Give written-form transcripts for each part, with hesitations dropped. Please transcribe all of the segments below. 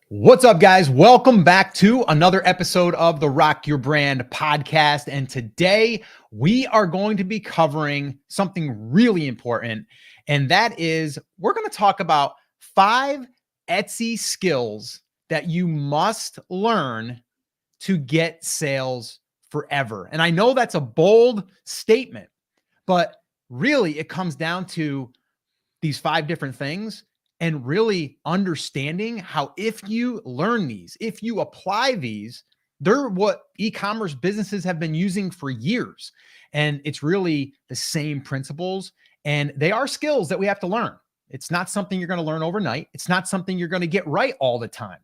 What's up, guys? Welcome back to another episode of the Rock Your Brand podcast. And today we are going to be covering something really important. And that is we're going to talk about 5 Etsy skills that you must learn to get sales forever. And I know that's a bold statement, but really it comes down to these 5 different things and really understanding how if you learn these, if you apply these, they're what e-commerce businesses have been using for years. And it's really the same principles. And they are skills that we have to learn. It's not something you're going to learn overnight. It's not something you're going to get right all the time.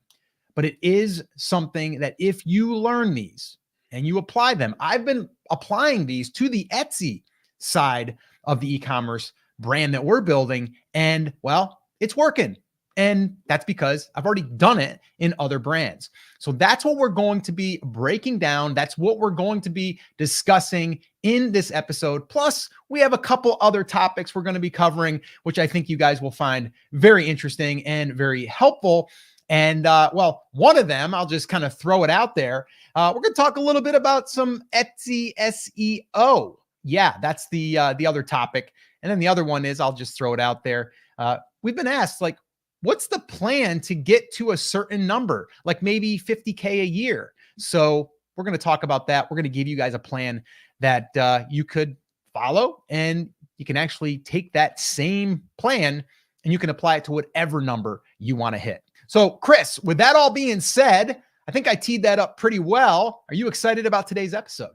But it is something that if you learn these and you apply them, I've been applying these to the Etsy side of the e-commerce brand that we're building. And well, it's working. And that's because I've already done it in other brands. So that's what we're going to be breaking down. That's what we're going to be discussing in this episode. Plus, we have a couple other topics we're going to be covering, which I think you guys will find very interesting and very helpful. And well, one of them, I'll just kind of throw it out there. We're going to talk a little bit about some Etsy SEO. Yeah, that's the other topic. And then the other one is, I'll just throw it out there. We've been asked, like, what's the plan to get to a certain number, like maybe 50K a year? So we're going to talk about that. We're going to give you guys a plan that you could follow, and you can actually take that same plan and you can apply it to whatever number you want to hit. So Chris, with that all being said, I think I teed that up pretty well. Are you excited about today's episode?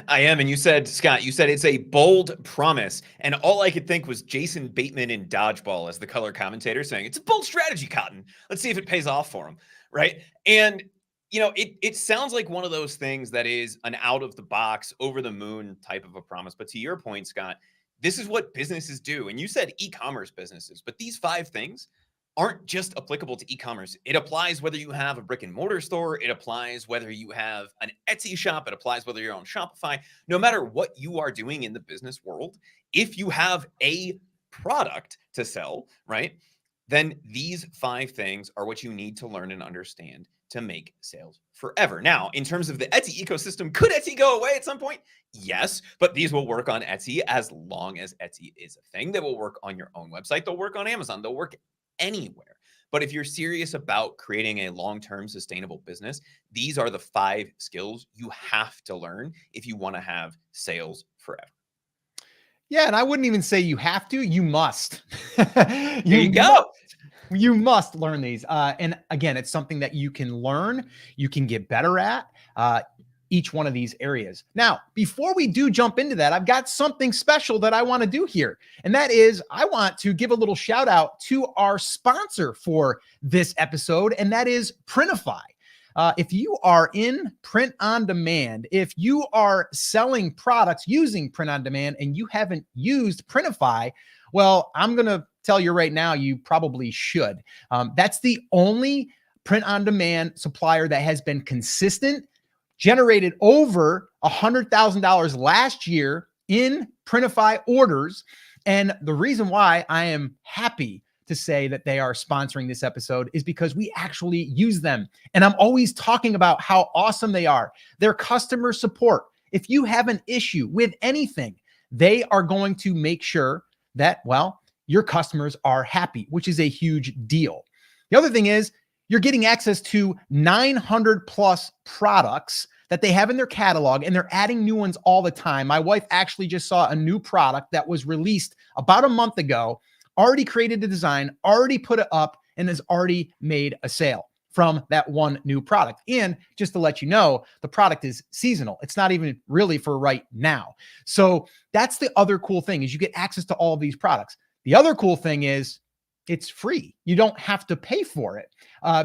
I am. And you said, Scott, you said it's a bold promise. And all I could think was Jason Bateman in Dodgeball as the color commentator saying, it's a bold strategy, Cotton. Let's see if it pays off for him. Right. And, you know, it sounds like one of those things that is an out of the box, over the moon type of a promise. But to your point, Scott, this is what businesses do. And you said e-commerce businesses, but these 5 things aren't just applicable to e-commerce. It applies whether you have a brick and mortar store. It applies whether you have an Etsy shop. It applies whether you're on Shopify. No matter what you are doing in the business world, if you have a product to sell, right, then these 5 things are what you need to learn and understand to make sales forever. Now, in terms of the Etsy ecosystem, could Etsy go away at some point? Yes, but these will work on Etsy as long as Etsy is a thing. They will work on your own website. They'll work on Amazon. They'll work anywhere. But if you're serious about creating a long-term sustainable business, these are the 5 skills you have to learn if you want to have sales forever. Yeah, and I wouldn't even say you have to, you must. There you go. You must learn these. And again, it's something that you can learn, you can get better at each one of these areas. Now, before we do jump into that, I've got something special that I want to do here. And that is, I want to give a little shout out to our sponsor for this episode, and that is Printify. If you are in print on demand, if you are selling products using print on demand and you haven't used Printify, well, I'm going to tell you right now, you probably should. That's the only print on demand supplier that has been consistent, generated over $100,000 last year in Printify orders. And the reason why I am happy to say that they are sponsoring this episode is because we actually use them. And I'm always talking about how awesome they are. Their customer support. If you have an issue with anything, they are going to make sure that, well, your customers are happy, which is a huge deal. The other thing is, you're getting access to 900 plus products that they have in their catalog, and they're adding new ones all the time. My wife actually just saw a new product that was released about a month ago, already created a design, already put it up, and has already made a sale from that one new product. And just to let you know, the product is seasonal. It's not even really for right now. So that's the other cool thing, is you get access to all of these products. The other cool thing is it's free. You don't have to pay for it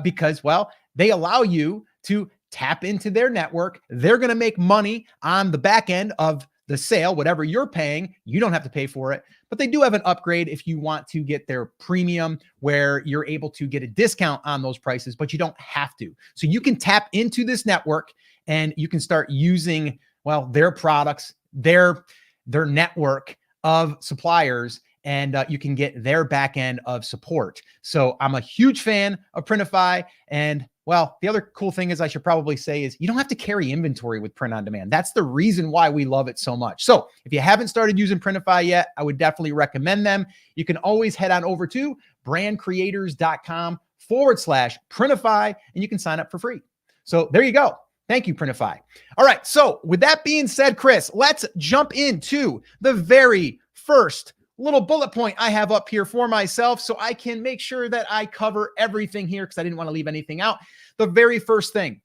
because, well, they allow you to tap into their network. They're going to make money on the back end of the sale, whatever you're paying. You don't have to pay for it, but they do have an upgrade if you want to get their premium, where you're able to get a discount on those prices, but you don't have to. So you can tap into this network and you can start using, well, their products, their network of suppliers, and you can get their back end of support. So I'm a huge fan of Printify. And well, the other cool thing is I should probably say is you don't have to carry inventory with print on demand. That's the reason why we love it so much. So if you haven't started using Printify yet, I would definitely recommend them. You can always head on over to brandcreators.com/Printify and you can sign up for free. So there you go. Thank you, Printify. All right. So with that being said, Chris, let's jump into the very first little bullet point I have up here for myself so I can make sure that I cover everything here because I didn't want to leave anything out. The very first thing,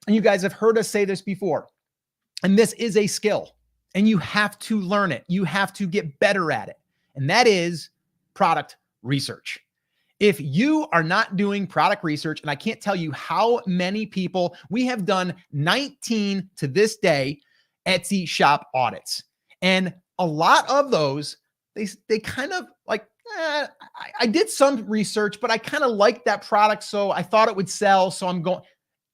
and you guys have heard us say this before, and this is a skill, and you have to learn it. You have to get better at it, and that is product research. If you are not doing product research, and I can't tell you how many people, we have done 19 to this day Etsy shop audits, and a lot of those, they kind of like, I did some research, but I kind of liked that product. So I thought it would sell. So I'm going,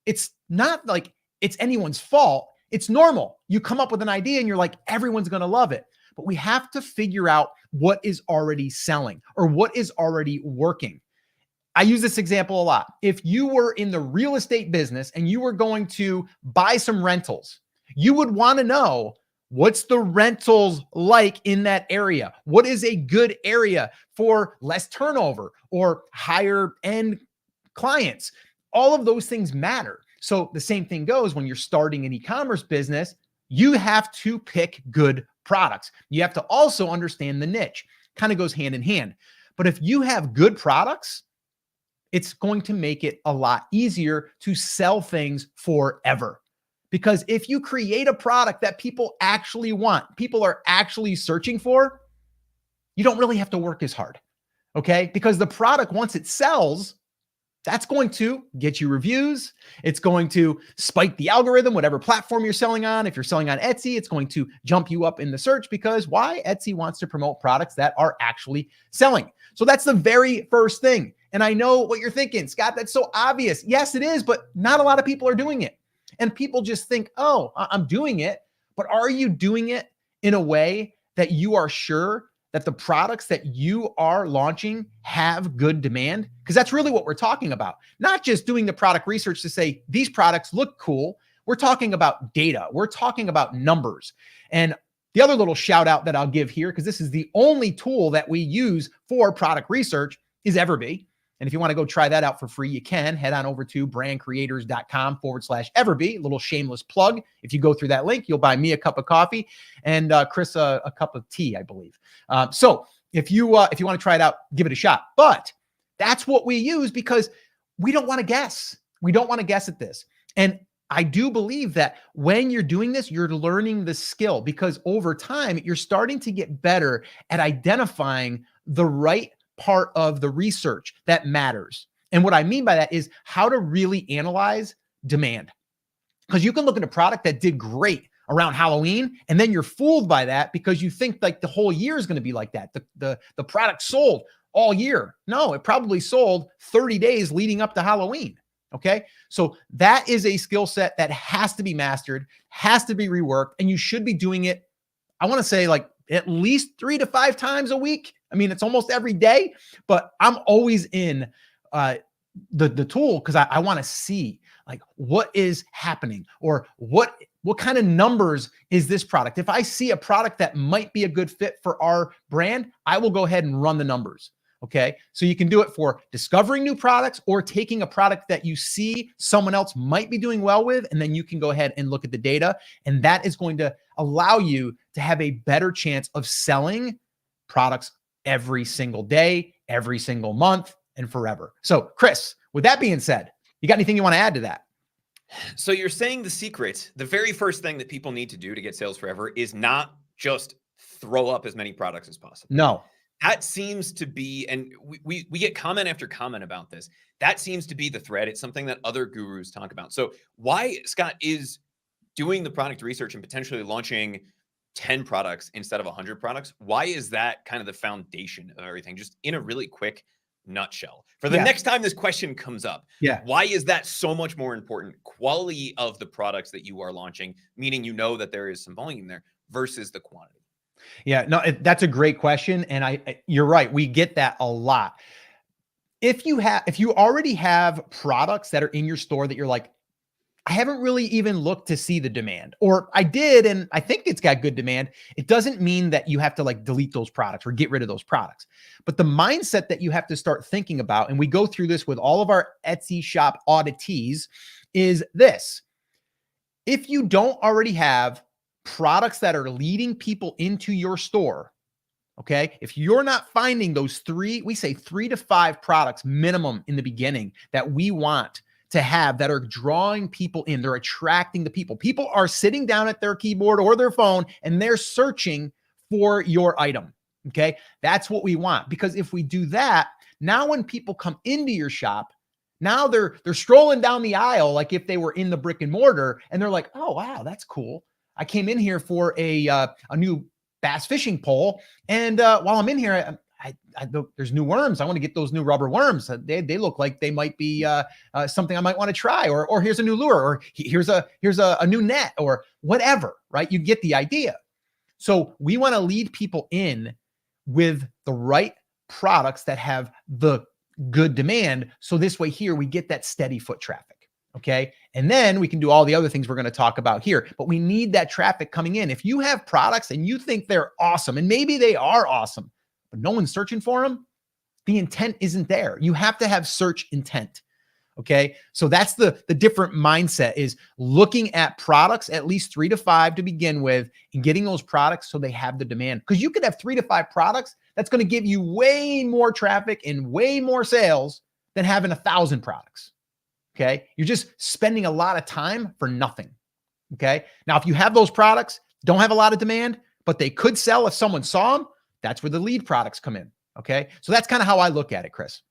it's not like it's anyone's fault. It's normal. You come up with an idea and you're like, everyone's going to love it. But we have to figure out what is already selling or what is already working. I use this example a lot. If you were in the real estate business and you were going to buy some rentals, you would want to know, what's the rentals like in that area? What is a good area for less turnover or higher end clients? All of those things matter. So the same thing goes when you're starting an e-commerce business. You have to pick good products. You have to also understand the niche. Kind of goes hand in hand. But if you have good products, it's going to make it a lot easier to sell things forever. Because if you create a product that people actually want, people are actually searching for, you don't really have to work as hard, okay? Because the product, once it sells, that's going to get you reviews. It's going to spike the algorithm, whatever platform you're selling on. If you're selling on Etsy, it's going to jump you up in the search because why? Etsy wants to promote products that are actually selling. So that's the very first thing. And I know what you're thinking, Scott, that's so obvious. Yes, it is, but not a lot of people are doing it. And people just think, oh, I'm doing it. But are you doing it in a way that you are sure that the products that you are launching have good demand? Because that's really what we're talking about. Not just doing the product research to say these products look cool. We're talking about data. We're talking about numbers. And the other little shout out that I'll give here, because this is the only tool that we use for product research, is Everbee. And if you want to go try that out for free, you can head on over to brandcreators.com/Everbee. A little shameless plug. If you go through that link, you'll buy me a cup of coffee and Chris a cup of tea, I believe. So if you want to try it out, give it a shot. But that's what we use because we don't want to guess. We don't want to guess at this. And I do believe that when you're doing this, you're learning the skill because over time, you're starting to get better at identifying the right part of the research that matters. And what I mean by that is how to really analyze demand. Because you can look at a product that did great around Halloween, and then you're fooled by that because you think like the whole year is going to be like that. The product sold all year. No, it probably sold 30 days leading up to Halloween. Okay. So that is a skill set that has to be mastered, has to be reworked, and you should be doing it, I want to say like at least 3 to 5 times a week. I mean, it's almost every day, but I'm always in the tool because I want to see like what is happening or what kind of numbers is this product. If I see a product that might be a good fit for our brand, I will go ahead and run the numbers. Okay. So you can do it for discovering new products or taking a product that you see someone else might be doing well with, and then you can go ahead and look at the data. And that is going to allow you to have a better chance of selling products every single day, every single month, and forever. So Chris, with that being said, you got anything you want to add to that? So you're saying the secret, the very first thing that people need to do to get sales forever is not just throw up as many products as possible. No. That seems to be, and we get comment after comment about this. That seems to be the thread. It's something that other gurus talk about. So why Scott is doing the product research and potentially launching 10 products instead of 100 products. Why is that kind of the foundation of everything? Just in a really quick nutshell. For the next time this question comes up, why is that so much more important? Quality of the products that you are launching, meaning you know that there is some volume there versus the quantity. Yeah, no, that's a great question. And you're right. We get that a lot. If you already have products that are in your store that you're like, I haven't really even looked to see the demand, or I did, and I think it's got good demand. It doesn't mean that you have to like delete those products or get rid of those products. But the mindset that you have to start thinking about, and we go through this with all of our Etsy shop auditees, is this. If you don't already have products that are leading people into your store, okay, if you're not finding those we say 3 to 5 products minimum in the beginning that we want to have that are drawing people in, they're attracting the people. People are sitting down at their keyboard or their phone and they're searching for your item. Okay, that's what we want, because if we do that, now when people come into your shop, now they're strolling down the aisle like if they were in the brick and mortar, and they're like, oh wow, that's cool. I came in here for a new bass fishing pole, and while I'm in here, there's new worms. I want to get those new rubber worms. They look like they might be something I might want to try, or here's a new lure, or here's a new net, or whatever, right? You get the idea. So we want to lead people in with the right products that have the good demand. So this way here, we get that steady foot traffic. Okay. And then we can do all the other things we're going to talk about here, but we need that traffic coming in. If you have products and you think they're awesome, and maybe they are awesome, but no one's searching for them, the intent isn't there. You have to have search intent. Okay. So that's the different mindset, is looking at products, at least 3 to 5 to begin with, and getting those products so they have the demand. Because you could have 3 to 5 products that's going to give you way more traffic and way more sales than having 1,000 products. Okay. You're just spending a lot of time for nothing. Okay. Now, if you have those products, don't have a lot of demand, but they could sell if someone saw them, that's where the lead products come in. Okay. So that's kind of how I look at it, Chris.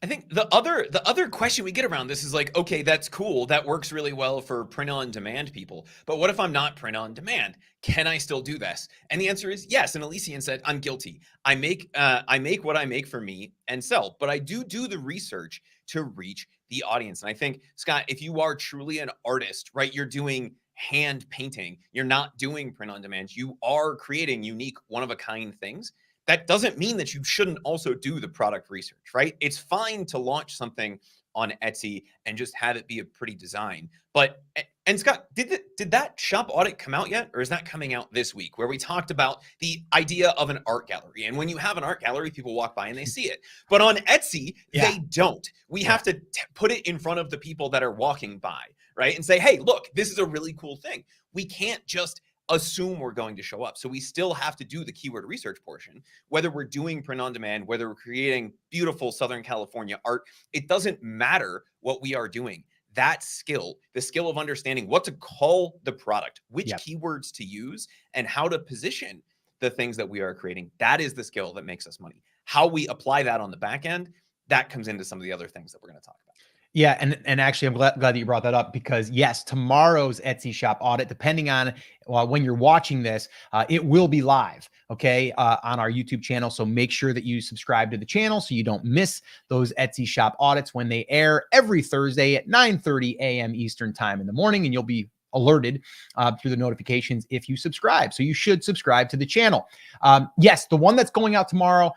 I think the other question we get around this is like, okay, that's cool. That works really well for print on demand people. But what if I'm not print on demand? Can I still do this? And the answer is yes. And Elysian said, I'm guilty. I make what I make for me and sell, but I do the research to reach the audience. And I think, Scott, if you are truly an artist, right, you're doing hand painting, you're not doing print on demand, you are creating unique, one of a kind things. That doesn't mean that you shouldn't also do the product research, right? It's fine to launch something on Etsy and just have it be a pretty design. But, and Scott, did that shop audit come out yet? Or is that coming out this week, where we talked about the idea of an art gallery? And when you have an art gallery, people walk by and they see it. But on Etsy, they don't. We have to put it in front of the people that are walking by, right? And say, hey, look, this is a really cool thing. We can't just assume we're going to show up. So we still have to do the keyword research portion, whether we're doing print on demand, whether we're creating beautiful Southern California art. It doesn't matter what we are doing. That skill, the skill of understanding what to call the product, which keywords to use, and how to position the things that we are creating, that is the skill that makes us money. How we apply that on the back end, that comes into some of the other things that we're going to talk about. Yeah. And actually, I'm glad that you brought that up, because yes, tomorrow's Etsy shop audit, depending on when you're watching this, it will be live, okay, on our YouTube channel. So make sure that you subscribe to the channel so you don't miss those Etsy shop audits when they air every Thursday at 9:30 a.m. Eastern time in the morning, and you'll be alerted through the notifications if you subscribe. So you should subscribe to the channel. Yes, the one that's going out tomorrow,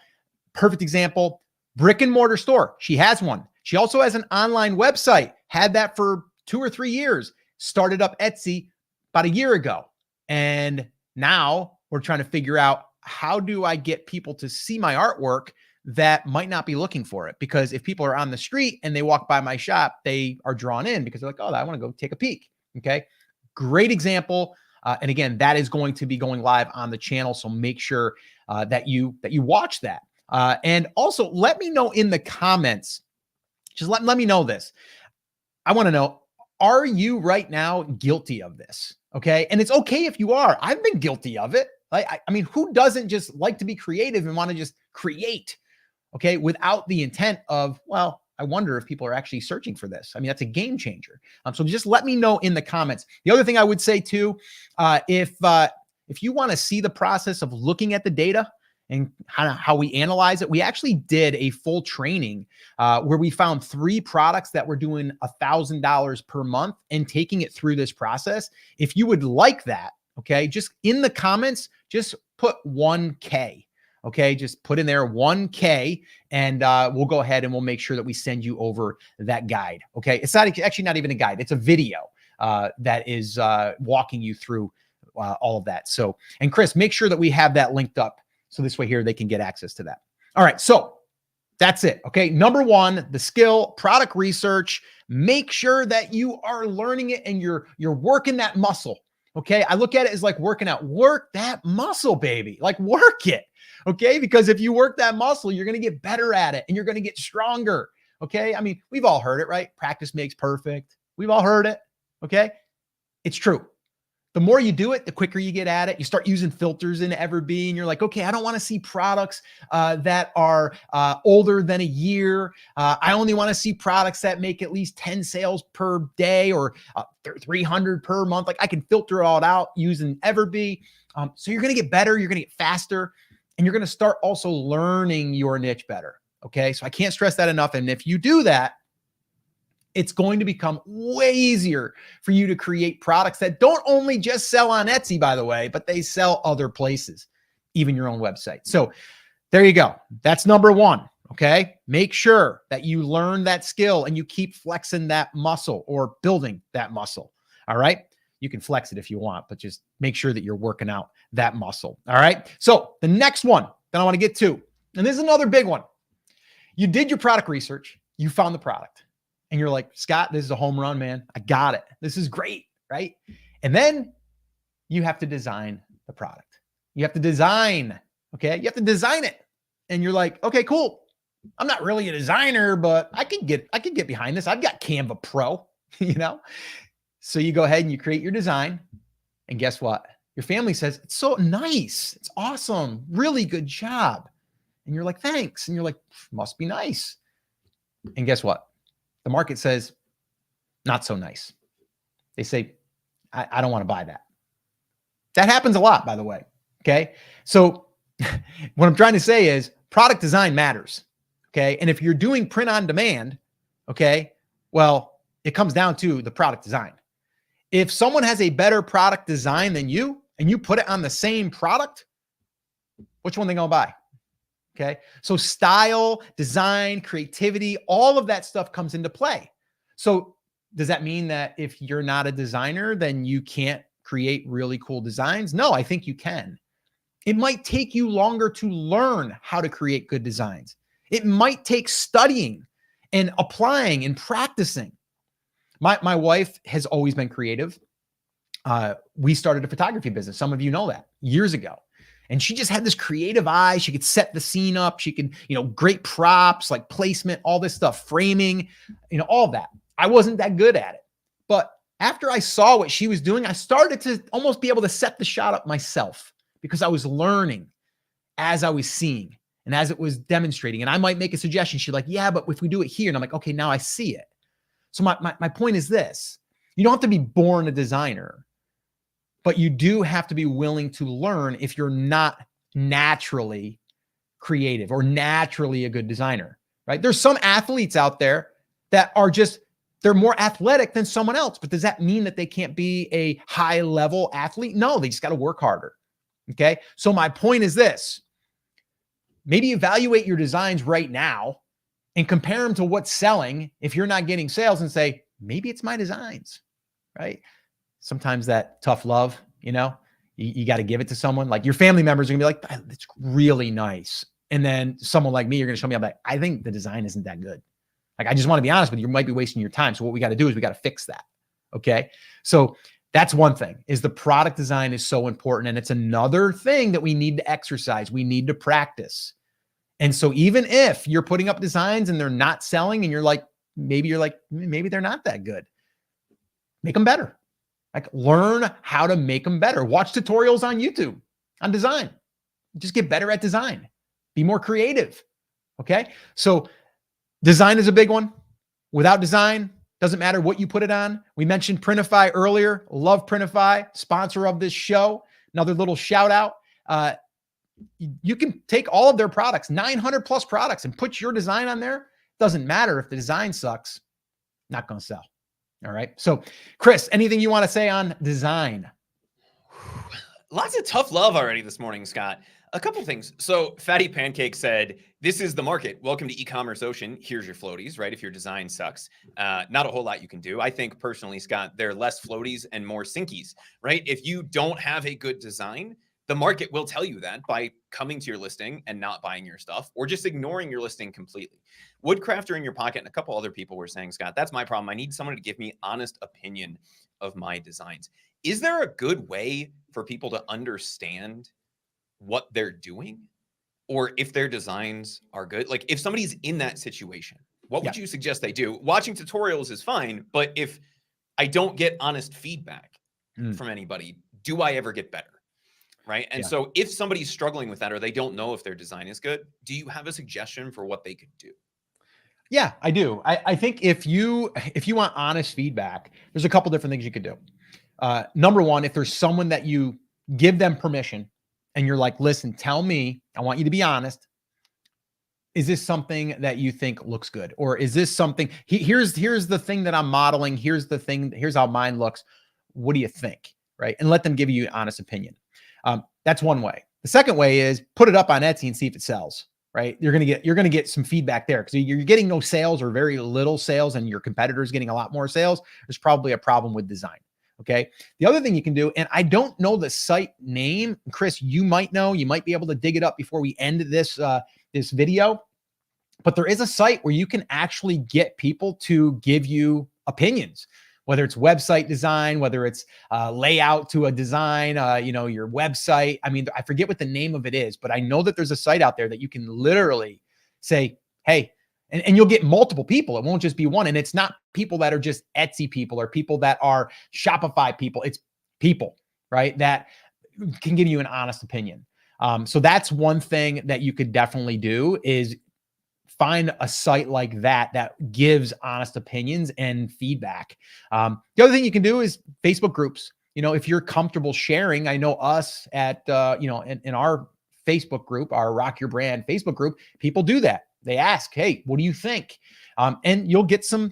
perfect example, brick and mortar store. She has one. She also has an online website, had that for 2 or 3 years, started up Etsy about a year ago. And now we're trying to figure out, how do I get people to see my artwork that might not be looking for it? Because if people are on the street and they walk by my shop, they are drawn in because they're like, oh, I want to go take a peek. Okay. Great example. And again, that is going to be going live on the channel. So make sure that you watch that. And also let me know in the comments. Just let me know this. I want to know, are you right now guilty of this? Okay. And it's okay if you are. I've been guilty of it. I mean, who doesn't just like to be creative and want to just create, okay, without the intent of, well, I wonder if people are actually searching for this. I mean, that's a game changer. So just let me know in the comments. The other thing I would say too, if you want to see the process of looking at the data and how we analyze it, we actually did a full training where we found 3 products that were doing $1,000 per month and taking it through this process. If you would like that, okay, just in the comments, just put 1K. Okay, just put in there 1K, and we'll go ahead and we'll make sure that we send you over that guide. Okay, it's not actually not even a guide; it's a video that is walking you through all of that. So, and Chris, make sure that we have that linked up so this way here they can get access to that. All right, so that's it. Okay, number one, the skill, product research. Make sure that you are learning it and you're working that muscle. Okay, I look at it as like working out. Work that muscle, baby. Like work it. Okay, because if you work that muscle, you're going to get better at it and you're going to get stronger. Okay, I mean, we've all heard it, right? Practice makes perfect. We've all heard it. Okay, it's true. The more you do it, the quicker you get at it. You start using filters in Everbee, and you're like, okay, I don't want to see products that are older than a year. I only want to see products that make at least 10 sales per day or 300 per month. Like I can filter it all out using Everbee. So you're going to get better. You're going to get faster. And you're going to start also learning your niche better. Okay. So I can't stress that enough. And if you do that, it's going to become way easier for you to create products that don't only just sell on Etsy, by the way, but they sell other places, even your own website. So there you go. That's number one. Okay. Make sure that you learn that skill and you keep flexing that muscle or building that muscle. All right. You can flex it if you want, but just make sure that you're working out that muscle. All right. So the next one that I want to get to, and this is another big one. You did your product research. You found the product and you're like, Scott, this is a home run, man. I got it. This is great. Right. And then you have to design the product. You have to design. Okay. You have to design it. And you're like, okay, cool. I'm not really a designer, but I can get behind this. I've got Canva Pro, you know? So you go ahead and you create your design, and guess what? Your family says, it's so nice. It's awesome. Really good job. And you're like, thanks. And you're like, must be nice. And guess what? The market says, not so nice. They say, I don't want to buy that. That happens a lot, by the way. Okay. So what I'm trying to say is product design matters. Okay. And if you're doing print on demand, okay, well, it comes down to the product design. If someone has a better product design than you and you put it on the same product, which one they gonna buy? Okay. So style, design, creativity, all of that stuff comes into play. So does that mean that if you're not a designer, then you can't create really cool designs? No, I think you can. It might take you longer to learn how to create good designs. It might take studying and applying and practicing. My wife has always been creative. We started a photography business. Some of you know that years ago. And she just had this creative eye. She could set the scene up. She could, great props, like placement, all this stuff, framing, all of that. I wasn't that good at it. But after I saw what she was doing, I started to almost be able to set the shot up myself because I was learning as I was seeing and as it was demonstrating. And I might make a suggestion. She's like, yeah, but if we do it here, and I'm like, okay, now I see it. So my point is this: you don't have to be born a designer, but you do have to be willing to learn if you're not naturally creative or naturally a good designer, right? There's some athletes out there that are they're more athletic than someone else, but does that mean that they can't be a high level athlete? No, they just got to work harder. Okay. So my point is this: maybe evaluate your designs right now and compare them to what's selling if you're not getting sales and say, maybe it's my designs, right? Sometimes that tough love, you got to give it to someone. Like your family members are gonna be like, that's really nice. And then someone like me, you're gonna show me, I'm like, I think the design isn't that good. Like, I just want to be honest with you, you might be wasting your time. So what we got to do is we got to fix that. Okay. So that's one thing, is the product design is so important. And it's another thing that we need to exercise. We need to practice. And so even if you're putting up designs and they're not selling and maybe they're not that good, make them better. Like, learn how to make them better. Watch tutorials on YouTube on design. Just get better at design. Be more creative. Okay. So design is a big one. Without design, doesn't matter what you put it on. We mentioned Printify earlier. Love Printify, sponsor of this show. Another little shout out. You can take all of their products, 900 plus products, and put your design on there. Doesn't matter if the design sucks, not going to sell. All right. So Chris, anything you want to say on design? Lots of tough love already this morning, Scott. A couple things. So Fatty Pancake said, this is the market. Welcome to e-commerce ocean. Here's your floaties, right? If your design sucks, not a whole lot you can do. I think personally, Scott, there are less floaties and more sinkies, right? If you don't have a good design, the market will tell you that by coming to your listing and not buying your stuff or just ignoring your listing completely. Woodcrafter in your pocket and a couple other people were saying, Scott, that's my problem. I need someone to give me honest opinion of my designs. Is there a good way for people to understand what they're doing or if their designs are good? Like if somebody's in that situation, what would you suggest they do? Watching tutorials is fine, but if I don't get honest feedback from anybody, do I ever get better? Right. And so if somebody's struggling with that or they don't know if their design is good, do you have a suggestion for what they could do? Yeah, I do. I think if you want honest feedback, there's a couple different things you could do. Number one, if there's someone that you give them permission and you're like, listen, tell me, I want you to be honest. Is this something that you think looks good? Or is this something, here's the thing that I'm modeling. Here's the thing, here's how mine looks. What do you think? Right. And let them give you an honest opinion. That's one way. The second way is put it up on Etsy and see if it sells. Right. You're going to get some feedback there because you're getting no sales or very little sales and your competitor's getting a lot more sales. There's probably a problem with design. Okay. The other thing you can do, and I don't know the site name, Chris, you might know, you might be able to dig it up before we end this, this video, but there is a site where you can actually get people to give you opinions, whether it's website design, whether it's layout to a design, your website. I mean, I forget what the name of it is, but I know that there's a site out there that you can literally say, hey, and you'll get multiple people. It won't just be one. And it's not people that are just Etsy people or people that are Shopify people. It's people, right, that can give you an honest opinion. So that's one thing that you could definitely do is find a site like that gives honest opinions and feedback. The other thing you can do is Facebook groups. If you're comfortable sharing, I know us at, in our Facebook group, our Rock Your Brand Facebook group, people do that. They ask, hey, what do you think? And you'll get some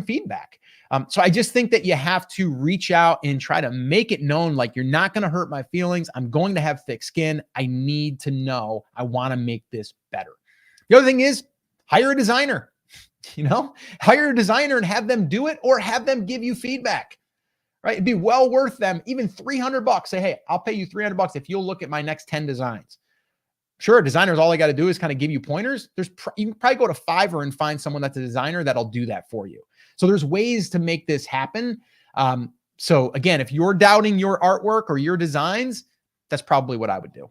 feedback. So I just think that you have to reach out and try to make it known, like, you're not going to hurt my feelings. I'm going to have thick skin. I need to know. I want to make this better. The other thing is hire a designer, hire a designer and have them do it or have them give you feedback, right? It'd be well worth them, even $300. Say, hey, I'll pay you $300 if you'll look at my next 10 designs. Sure, designers, all they got to do is kind of give you pointers. You can probably go to Fiverr and find someone that's a designer that'll do that for you. So there's ways to make this happen. So again, if you're doubting your artwork or your designs, that's probably what I would do.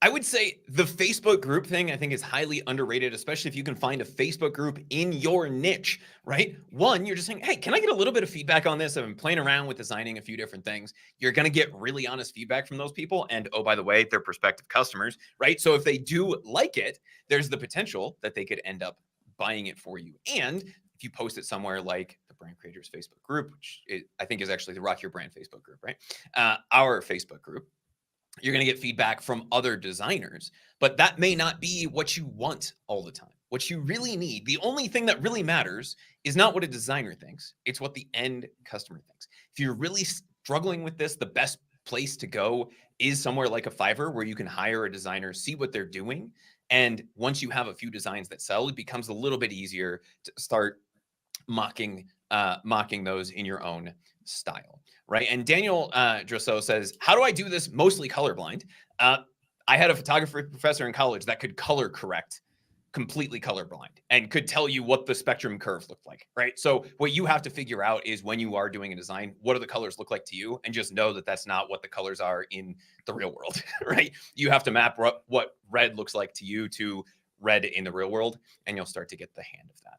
I would say the Facebook group thing, I think, is highly underrated, especially if you can find a Facebook group in your niche, right? One, you're just saying, hey, can I get a little bit of feedback on this? I've been playing around with designing a few different things. You're going to get really honest feedback from those people. And oh, by the way, they're prospective customers, right? So if they do like it, there's the potential that they could end up buying it for you. And if you post it somewhere like the Brand Creators Facebook group, which I think is actually the Rock Your Brand Facebook group, right? Our Facebook group, you're going to get feedback from other designers, but that may not be what you want all the time. What you really need, the only thing that really matters is not what a designer thinks. It's what the end customer thinks. If you're really struggling with this, the best place to go is somewhere like a Fiverr where you can hire a designer, see what they're doing. And once you have a few designs that sell, it becomes a little bit easier to start mocking those in your own style. Right. And Daniel Drosso says, how do I do this mostly colorblind? I had a photography professor in college that could color correct completely colorblind and could tell you what the spectrum curve looked like. Right. So what you have to figure out is when you are doing a design, what do the colors look like to you? And just know that that's not what the colors are in the real world. Right. You have to map what red looks like to you to red in the real world, and you'll start to get the hand of that.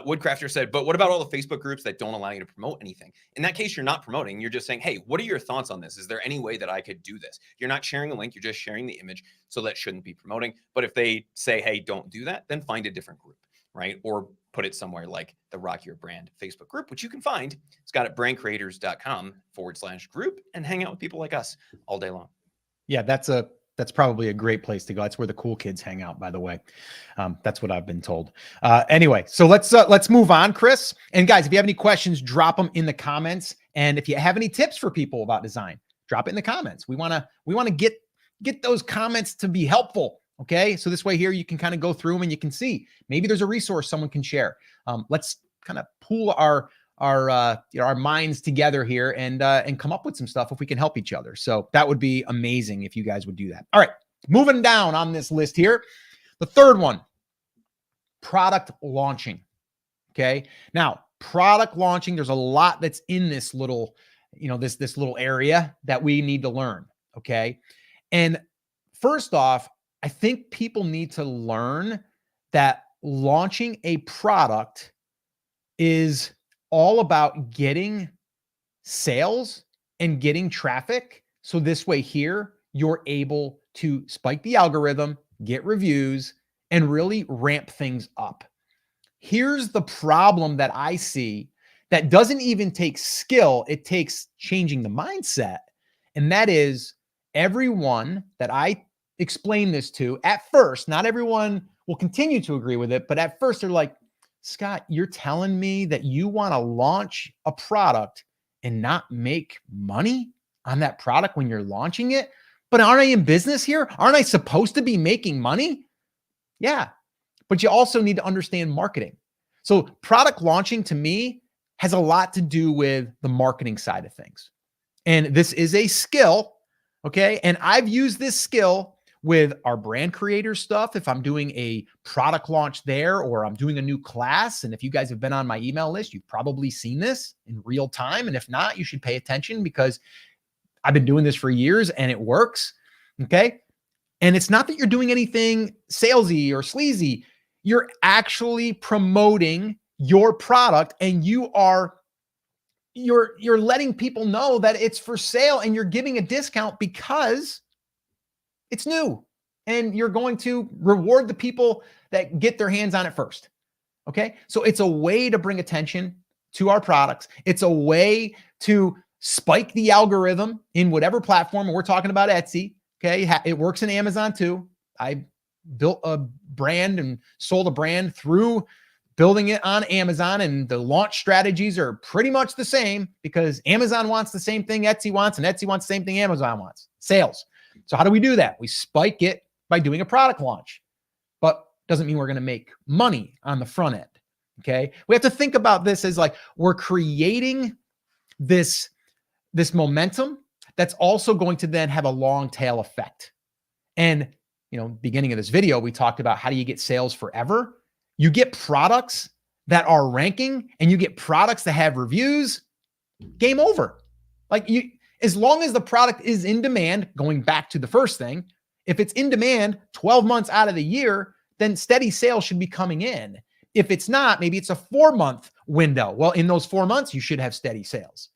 Woodcrafter said, but what about all the Facebook groups that don't allow you to promote anything? In that case, you're not promoting. You're just saying, hey, what are your thoughts on this? Is there any way that I could do this? You're not sharing a link. You're just sharing the image. So that shouldn't be promoting. But if they say, hey, don't do that, then find a different group, right? Or put it somewhere like the Rock Your Brand Facebook group, which you can find. It's got at brandcreators.com/group and hang out with people like us all day long. Yeah, that's probably a great place to go. That's where the cool kids hang out, by the way. That's what I've been told. Anyway, so let's move on, Chris. And guys, if you have any questions, drop them in the comments. And if you have any tips for people about design, drop it in the comments. We want to get those comments to be helpful. Okay. So this way here, you can kind of go through them and you can see maybe there's a resource someone can share. Let's kind of pool our minds together here and come up with some stuff if we can help each other. So that would be amazing if you guys would do that. All right. Moving down on this list here. The third one, product launching. Okay. Now, product launching, there's a lot that's in this little, this little area that we need to learn. Okay. And first off, I think people need to learn that launching a product is all about getting sales and getting traffic. So this way here, you're able to spike the algorithm, get reviews, and really ramp things up. Here's the problem that I see that doesn't even take skill. It takes changing the mindset. And that is everyone that I explain this to at first, not everyone will continue to agree with it, but at first they're like, Scott, you're telling me that you want to launch a product and not make money on that product when you're launching it? But aren't I in business here? Aren't I supposed to be making money? Yeah. But you also need to understand marketing. So product launching to me has a lot to do with the marketing side of things. And this is a skill. Okay. And I've used this skill with our brand creator stuff. If I'm doing a product launch there, or I'm doing a new class. And if you guys have been on my email list, you've probably seen this in real time. And if not, you should pay attention because I've been doing this for years and it works. Okay. And it's not that you're doing anything salesy or sleazy. You're actually promoting your product and you're letting people know that it's for sale and you're giving a discount because it's new and you're going to reward the people that get their hands on it first. Okay. So it's a way to bring attention to our products. It's a way to spike the algorithm in whatever platform. And we're talking about Etsy. Okay. It works in Amazon too. I built a brand and sold a brand through building it on Amazon, and the launch strategies are pretty much the same because Amazon wants the same thing Etsy wants and Etsy wants the same thing Amazon wants, sales. So how do we do that? We spike it by doing a product launch, but doesn't mean we're going to make money on the front end. Okay. We have to think about this as like, we're creating this momentum that's also going to then have a long tail effect. And, beginning of this video, we talked about how do you get sales forever? You get products that are ranking and you get products that have reviews, game over. As long as the product is in demand, going back to the first thing, if it's in demand 12 months out of the year, then steady sales should be coming in. If it's not, maybe it's a 4-month window. Well, in those 4 months, you should have steady sales.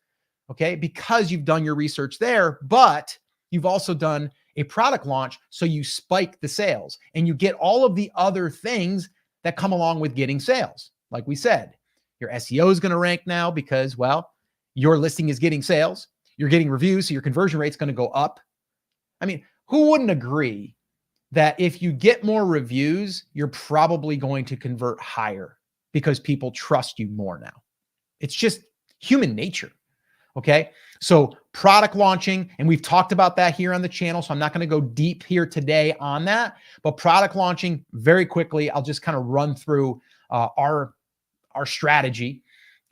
Okay. Because you've done your research there, but you've also done a product launch. So you spike the sales and you get all of the other things that come along with getting sales. Like we said, your SEO is going to rank now because, well, your listing is getting sales. You're getting reviews, so your conversion rate is going to go up. I mean, who wouldn't agree that if you get more reviews, you're probably going to convert higher because people trust you more now? It's just human nature. Okay. So product launching, and we've talked about that here on the channel. So I'm not going to go deep here today on that, but product launching very quickly, I'll just kind of run through our strategy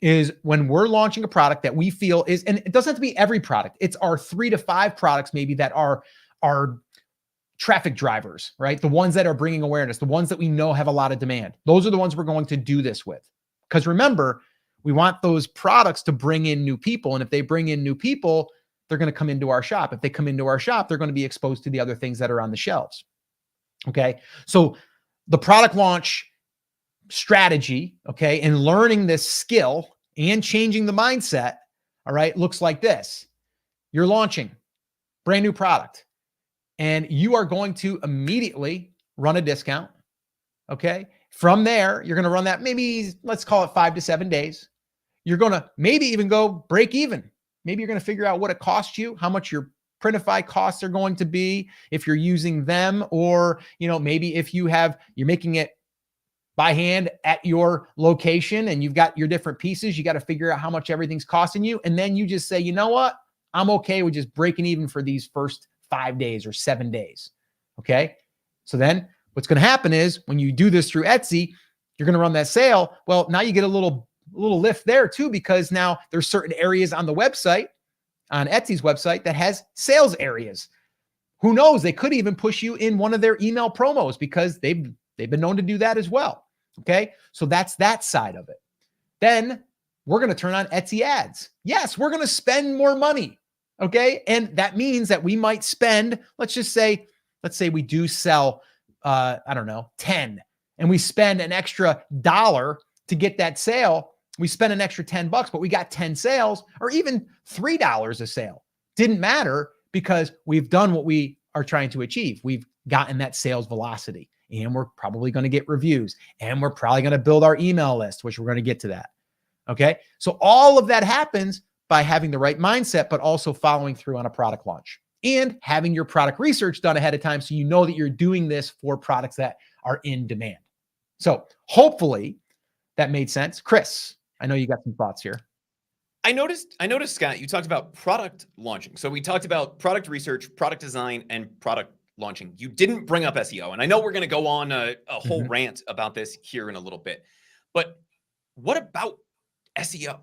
is when we're launching a product that we feel is, and it doesn't have to be every product. It's our 3 to 5 products maybe that are traffic drivers, right? The ones that are bringing awareness, the ones that we know have a lot of demand. Those are the ones we're going to do this with. Because remember, we want those products to bring in new people. And if they bring in new people, they're going to come into our shop. If they come into our shop, they're going to be exposed to the other things that are on the shelves. Okay. So the product launch strategy, okay, and learning this skill and changing the mindset, all right, looks like this. You're launching brand new product and you are going to immediately run a discount. Okay. From there, you're going to run that maybe, let's call it 5 to 7 days. You're going to maybe even go break even. Maybe you're going to figure out what it costs you, how much your Printify costs are going to be if you're using them, or, maybe if you're making it by hand at your location and you've got your different pieces, you got to figure out how much everything's costing you. And then you just say, you know what? I'm okay with just breaking even for these first 5 days or 7 days. Okay. So then what's going to happen is when you do this through Etsy, you're going to run that sale. Well, now you get a little lift there too, because now there's certain areas on the website, on Etsy's website, that has sales areas. Who knows? They could even push you in one of their email promos because they've been known to do that as well. Okay. So that's that side of it. Then we're going to turn on Etsy ads. Yes, we're going to spend more money. Okay. And that means that we might spend, let's say we do sell, 10, and we spend an extra $1 to get that sale. We spend an extra $10, but we got 10 sales, or even $3 a sale. Didn't matter, because we've done what we are trying to achieve. We've gotten that sales velocity, and we're probably going to get reviews, and we're probably going to build our email list, which we're going to get to that. Okay. So all of that happens by having the right mindset, but also following through on a product launch and having your product research done ahead of time, so you know that you're doing this for products that are in demand. So hopefully that made sense. Chris, I know you got some thoughts here. I noticed, Scott, you talked about product launching. So we talked about product research, product design, and product launching. You didn't bring up SEO. And I know we're going to go on a whole rant about this here in a little bit. But what about SEO?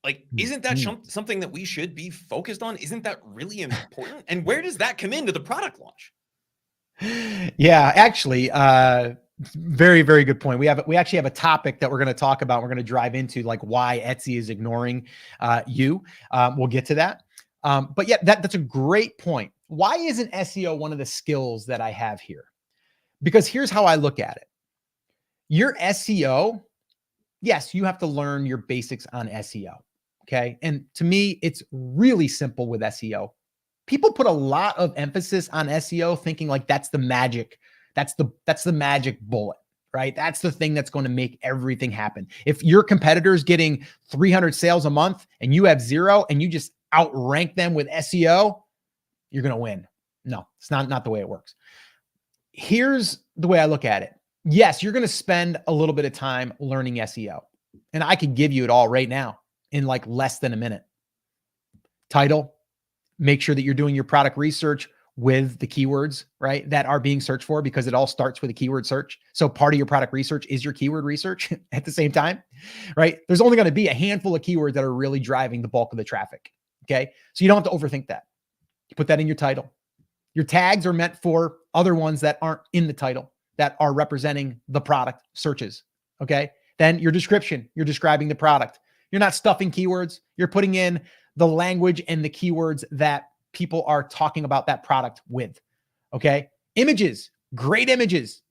Like, isn't that something that we should be focused on? Isn't that really important? And where does that come into the product launch? Yeah, actually, very, very good point. We actually have a topic that we're going to talk about. We're going to drive into, like, why Etsy is ignoring you. We'll get to that. But yeah, that's a great point. Why isn't SEO one of the skills that I have here? Because here's how I look at it. Your SEO, yes, you have to learn your basics on SEO. Okay. And to me, it's really simple with SEO. People put a lot of emphasis on SEO, thinking like that's the magic. That's the magic bullet, right? That's the thing that's going to make everything happen. If your competitor's getting 300 sales a month and you have 0, and you just outrank them with SEO, you're going to win. No, it's not the way it works. Here's the way I look at it. Yes, you're going to spend a little bit of time learning SEO, and I could give you it all right now in like less than a minute. Title, make sure that you're doing your product research with the keywords, right, that are being searched for, because it all starts with a keyword search. So part of your product research is your keyword research at the same time, right? There's only going to be a handful of keywords that are really driving the bulk of the traffic. Okay. So you don't have to overthink that. You put that in your title. Your tags are meant for other ones that aren't in the title, that are representing the product searches. Okay. Then your description, you're describing the product. You're not stuffing keywords. You're putting in the language and the keywords that people are talking about that product with. Okay. Images, great images.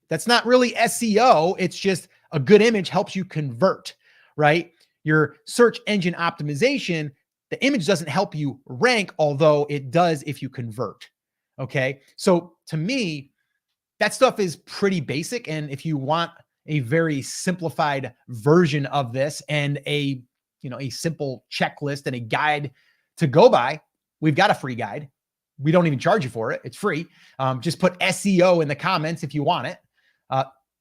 That's not really SEO. It's just a good image helps you convert, right? Your search engine optimization, the image doesn't help you rank, although it does if you convert. Okay. So to me, that stuff is pretty basic. And if you want a very simplified version of this and a simple checklist and a guide to go by, we've got a free guide. We don't even charge you for it. It's free. Just put SEO in the comments if you want it.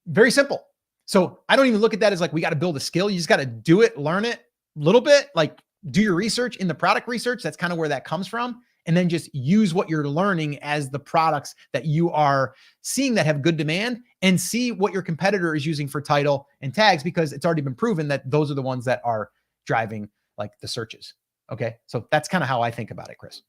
Very simple. So I don't even look at that as like, we got to build a skill. You just got to do it, learn it a little bit, like do your research in the product research. That's kind of where that comes from. And then just use what you're learning as the products that you are seeing that have good demand, and see what your competitor is using for title and tags, because it's already been proven that those are the ones that are driving like the searches. Okay. So that's kind of how I think about it, Chris.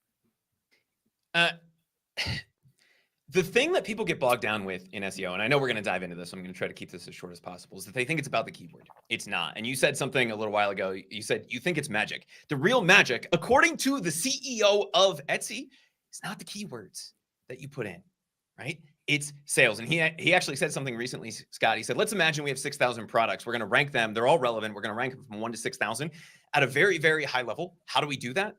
The thing that people get bogged down with in SEO, and I know we're going to dive into this, so I'm going to try to keep this as short as possible, is that they think it's about the keyword. It's not. And you said something a little while ago. You said you think it's magic. The real magic, according to the CEO of Etsy, is not the keywords that you put in, right? It's sales. And he actually said something recently, Scott. He said, let's imagine we have 6,000 products. We're going to rank them. They're all relevant. We're going to rank them from 1 to 6,000 at a very, very high level. How do we do that?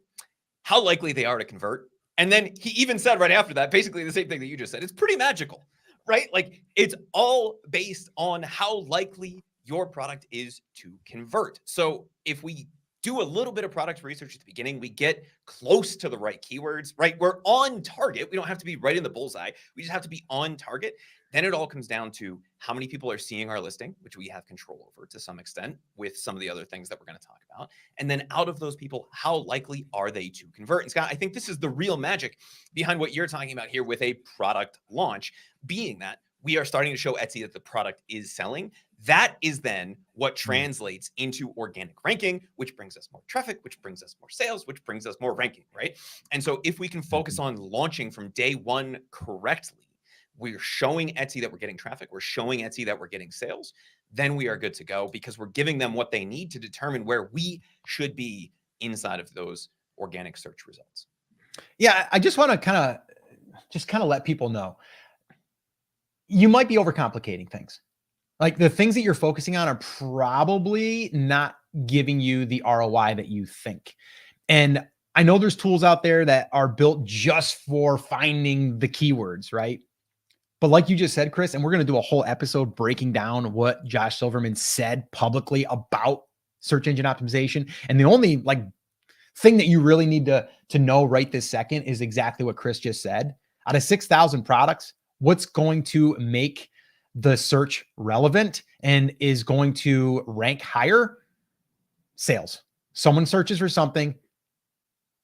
How likely they are to convert. And then he even said right after that, basically the same thing that you just said. It's pretty magical, right? Like, it's all based on how likely your product is to convert. So if we do a little bit of product research at the beginning. We get close to the right keywords, right? We're on target. We don't have to be right in the bullseye. We just have to be on target. Then it all comes down to how many people are seeing our listing, which we have control over to some extent with some of the other things that we're going to talk about. And then out of those people, how likely are they to convert? And Scott, I think this is the real magic behind what you're talking about here with a product launch, being that we are starting to show Etsy that the product is selling. That is then what translates into organic ranking, which brings us more traffic, which brings us more sales, which brings us more ranking, right? And so if we can focus on launching from day one correctly, we're showing Etsy that we're getting traffic, we're showing Etsy that we're getting sales, then we are good to go because we're giving them what they need to determine where we should be inside of those organic search results. Yeah, I just want to kind of let people know, you might be overcomplicating things. Like the things that you're focusing on are probably not giving you the ROI that you think. And I know there's tools out there that are built just for finding the keywords, right? But like you just said, Chris, and we're going to do a whole episode breaking down what Josh Silverman said publicly about search engine optimization. And the only thing that you really need to know right this second is exactly what Chris just said. Out of 6,000 products, what's going to make the search relevant and is going to rank higher? Sales. Someone searches for something.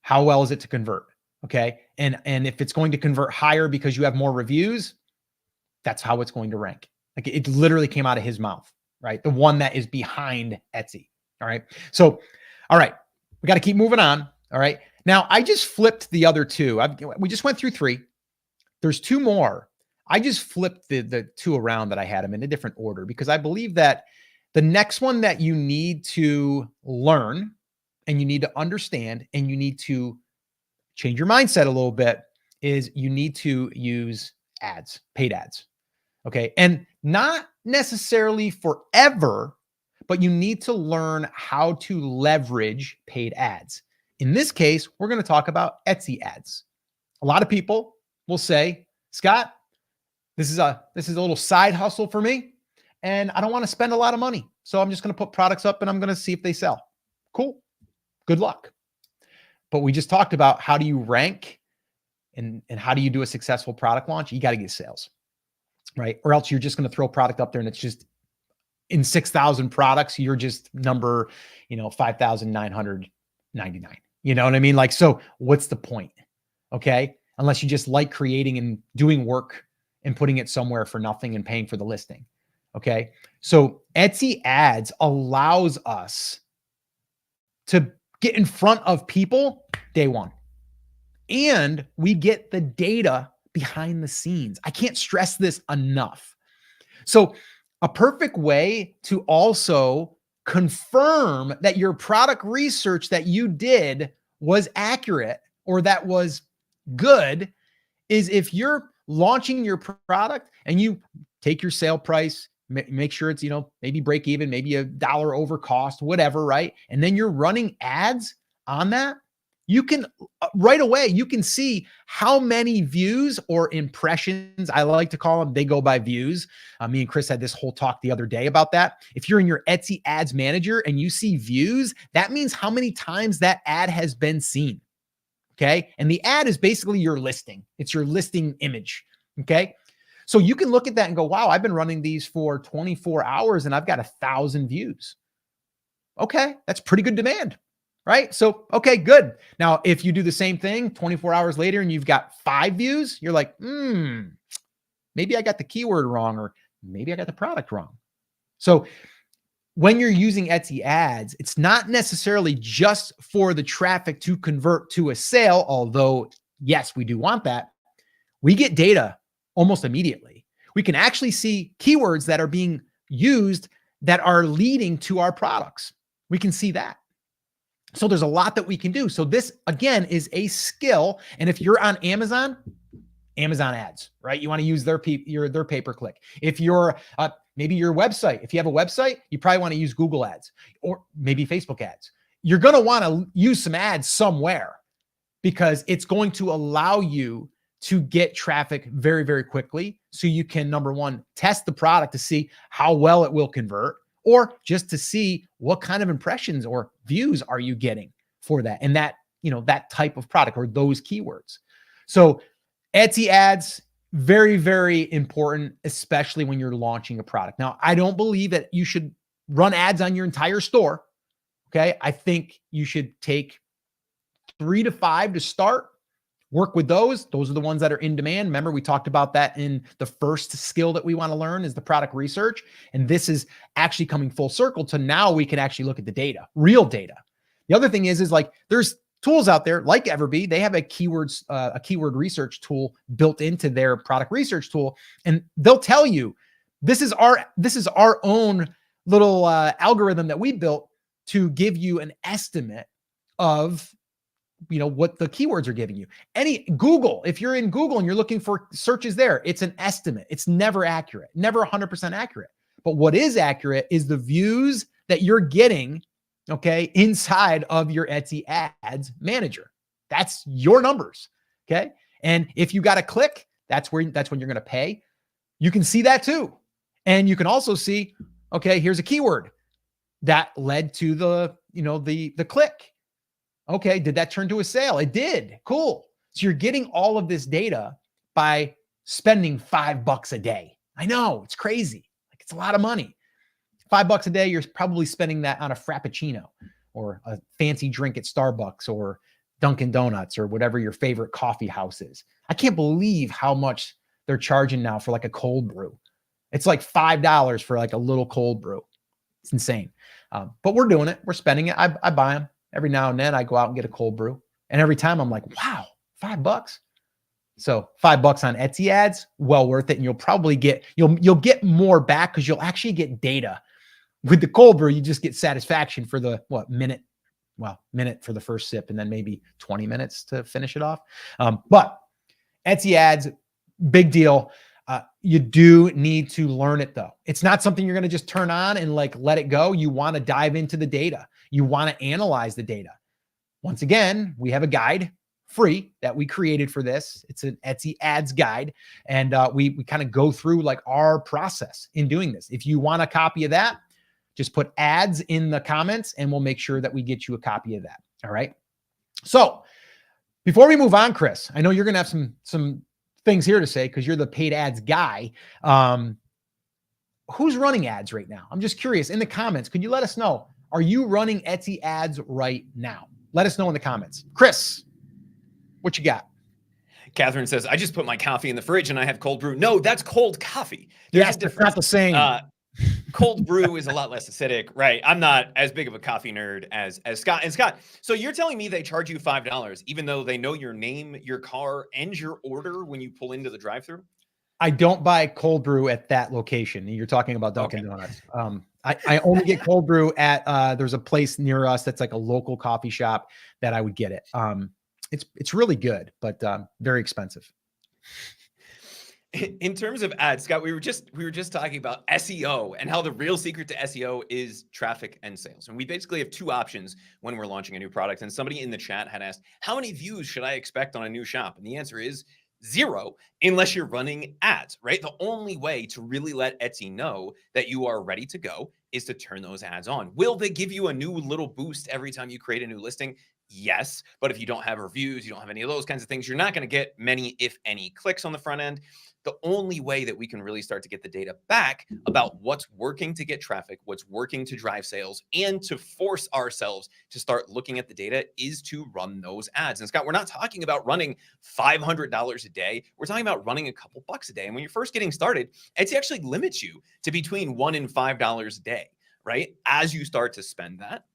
How well is it to convert? Okay. And if it's going to convert higher because you have more reviews, that's how it's going to rank. Like it literally came out of his mouth, right? The one that is behind Etsy. All right. So, all right, we got to keep moving on. All right. Now I just flipped the other two. We just went through 3. There's 2 more. I just flipped the 2 around that I had them in a different order because I believe that the next one that you need to learn and you need to understand and you need to change your mindset a little bit is you need to use ads, paid ads. Okay. And not necessarily forever, but you need to learn how to leverage paid ads. In this case, we're going to talk about Etsy ads. A lot of people will say, Scott, this is a little side hustle for me, and I don't want to spend a lot of money. So I'm just going to put products up and I'm going to see if they sell. Cool. Good luck. But we just talked about how do you rank and how do you do a successful product launch? You got to get sales, right? Or else you're just going to throw product up there and it's just in 6,000 products, you're just number, 5,999. You know what I mean? Like, so what's the point? Okay. Unless you just like creating and doing work and putting it somewhere for nothing and paying for the listing. Okay. So Etsy ads allows us to get in front of people day one. And we get the data behind the scenes. I can't stress this enough. So a perfect way to also confirm that your product research that you did was accurate or that was good is if you're launching your product and you take your sale price, make sure it's, maybe break even, maybe $1 over cost, whatever, right? And then you're running ads on that. You can right away, you can see how many views or impressions, I like to call them, they go by views. Me and Chris had this whole talk the other day about that. If you're in your Etsy ads manager and you see views, that means how many times that ad has been seen. Okay. And the ad is basically your listing. It's your listing image. Okay. So you can look at that and go, wow, I've been running these for 24 hours and I've got 1,000 views. Okay. That's pretty good demand. Right? So, okay, good. Now, if you do the same thing 24 hours later and you've got 5 views, you're like, maybe I got the keyword wrong, or maybe I got the product wrong. So when you're using Etsy ads, it's not necessarily just for the traffic to convert to a sale, although yes, we do want that. We get data almost immediately. We can actually see keywords that are being used that are leading to our products. We can see that. So there's a lot that we can do. So this, again, is a skill. And if you're on Amazon ads, right? You want to use their pay-per-click. If you're maybe your website, if you have a website, you probably want to use Google ads or maybe Facebook ads. You're going to want to use some ads somewhere because it's going to allow you to get traffic very, very quickly. So you can, number one, test the product to see how well it will convert. or just to see what kind of impressions or views are you getting for that and that, that type of product or those keywords. So Etsy ads, very, very important, especially when you're launching a product. Now, I don't believe that you should run ads on your entire store. Okay. I think you should take 3 to 5 to start. Work with those. Those are the ones that are in demand. Remember, we talked about that in the first skill that we want to learn is the product research. And this is actually coming full circle to now we can actually look at the data, real data. The other thing is like there's tools out there like Everbee. They have a keyword research tool built into their product research tool, and they'll tell you this is our own little algorithm that we built to give you an estimate of what the keywords are giving you. Google, if you're in Google and you're looking for searches there, it's an estimate. It's never accurate, never 100% accurate. But what is accurate is the views that you're getting, okay, inside of your Etsy ads manager. That's your numbers, okay? And if you got a click, that's when you're going to pay. You can see that too. And you can also see, okay, here's a keyword that led to the click. Okay, did that turn to a sale? It did. Cool. So you're getting all of this data by spending $5 a day. I know, it's crazy. Like it's a lot of money. $5 a day, you're probably spending that on a Frappuccino or a fancy drink at Starbucks or Dunkin' Donuts or whatever your favorite coffee house is. I can't believe how much they're charging now for like a cold brew. It's like $5 for like a little cold brew. It's insane. But we're doing it. We're spending it. I buy them. Every now and then I go out and get a cold brew. And every time I'm like, wow, $5. So $5 on Etsy ads, well worth it. And you'll probably you'll get more back because you'll actually get data. With the cold brew, you just get satisfaction for the minute for the first sip and then maybe 20 minutes to finish it off. But Etsy ads, big deal. You do need to learn it though. It's not something you're going to just turn on and like let it go. You want to dive into the data. You want to analyze the data. Once again, we have a guide free that we created for this. It's an Etsy ads guide. And we kind of go through like our process in doing this. If you want a copy of that, just put ads in the comments and we'll make sure that we get you a copy of that. All right. So before we move on, Chris, I know you're going to have some things here to say because you're the paid ads guy. Who's running ads right now? I'm just curious. In the comments, could you let us know? Are you running Etsy ads right now? Let us know in the comments. Chris, what you got? Catherine says, I just put my coffee in the fridge and I have cold brew. No, that's cold coffee. Yes, it's not the same. Cold brew is a lot less acidic, right? I'm not as big of a coffee nerd as Scott. And Scott, so you're telling me they charge you $5, even though they know your name, your car, and your order when you pull into the drive-thru? I don't buy cold brew at that location. You're talking about Dunkin' Donuts. I only get cold brew at there's a place near us that's like a local coffee shop that I would get it. It's really good, but very expensive. In terms of ads, Scott, we were just talking about SEO and how the real secret to SEO is traffic and sales. And we basically have two options when we're launching a new product. And somebody in the chat had asked, how many views should I expect on a new shop? And the answer is 0, unless you're running ads, right? The only way to really let Etsy know that you are ready to go is to turn those ads on. Will they give you a new little boost every time you create a new listing? Yes, but if you don't have reviews, you don't have any of those kinds of things, you're not going to get many, if any, clicks on the front end. The only way that we can really start to get the data back about what's working to get traffic, what's working to drive sales, and to force ourselves to start looking at the data is to run those ads. And Scott, we're not talking about running $500 a day. We're talking about running a couple bucks a day. And when you're first getting started, Etsy actually limits you to between $1 and $5 a day, right? As you start to spend that,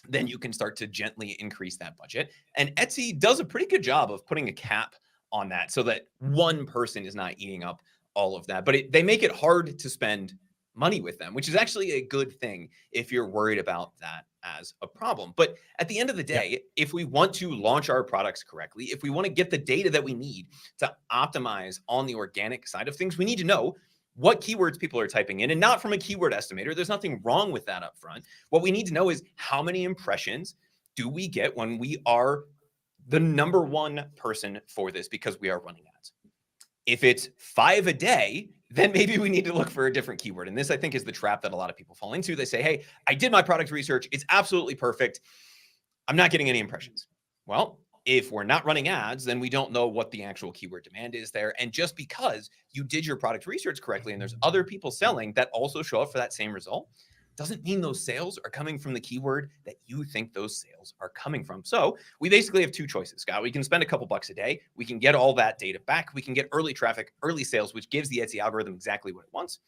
then you can start to gently increase that budget. And Etsy does a pretty good job of putting a cap on that so that one person is not eating up all of that. But they make it hard to spend money with them, which is actually a good thing if you're worried about that as a problem. But at the end of the day, if we want to launch our products correctly, if we want to get the data that we need to optimize on the organic side of things, we need to know what keywords people are typing in, and not from a keyword estimator. There's nothing wrong with that up front. What we need to know is how many impressions do we get when we are the number one person for this because we are running ads. If it's 5 a day, then maybe we need to look for a different keyword. And this, I think, is the trap that a lot of people fall into. They say, hey, I did my product research. It's absolutely perfect. I'm not getting any impressions. Well, if we're not running ads, then we don't know what the actual keyword demand is there. And just because you did your product research correctly and there's other people selling that also show up for that same result, doesn't mean those sales are coming from the keyword that you think those sales are coming from. So we basically have two choices, Scott. We can spend a couple bucks a day. We can get all that data back. We can get early traffic, early sales, which gives the Etsy algorithm exactly what it wants.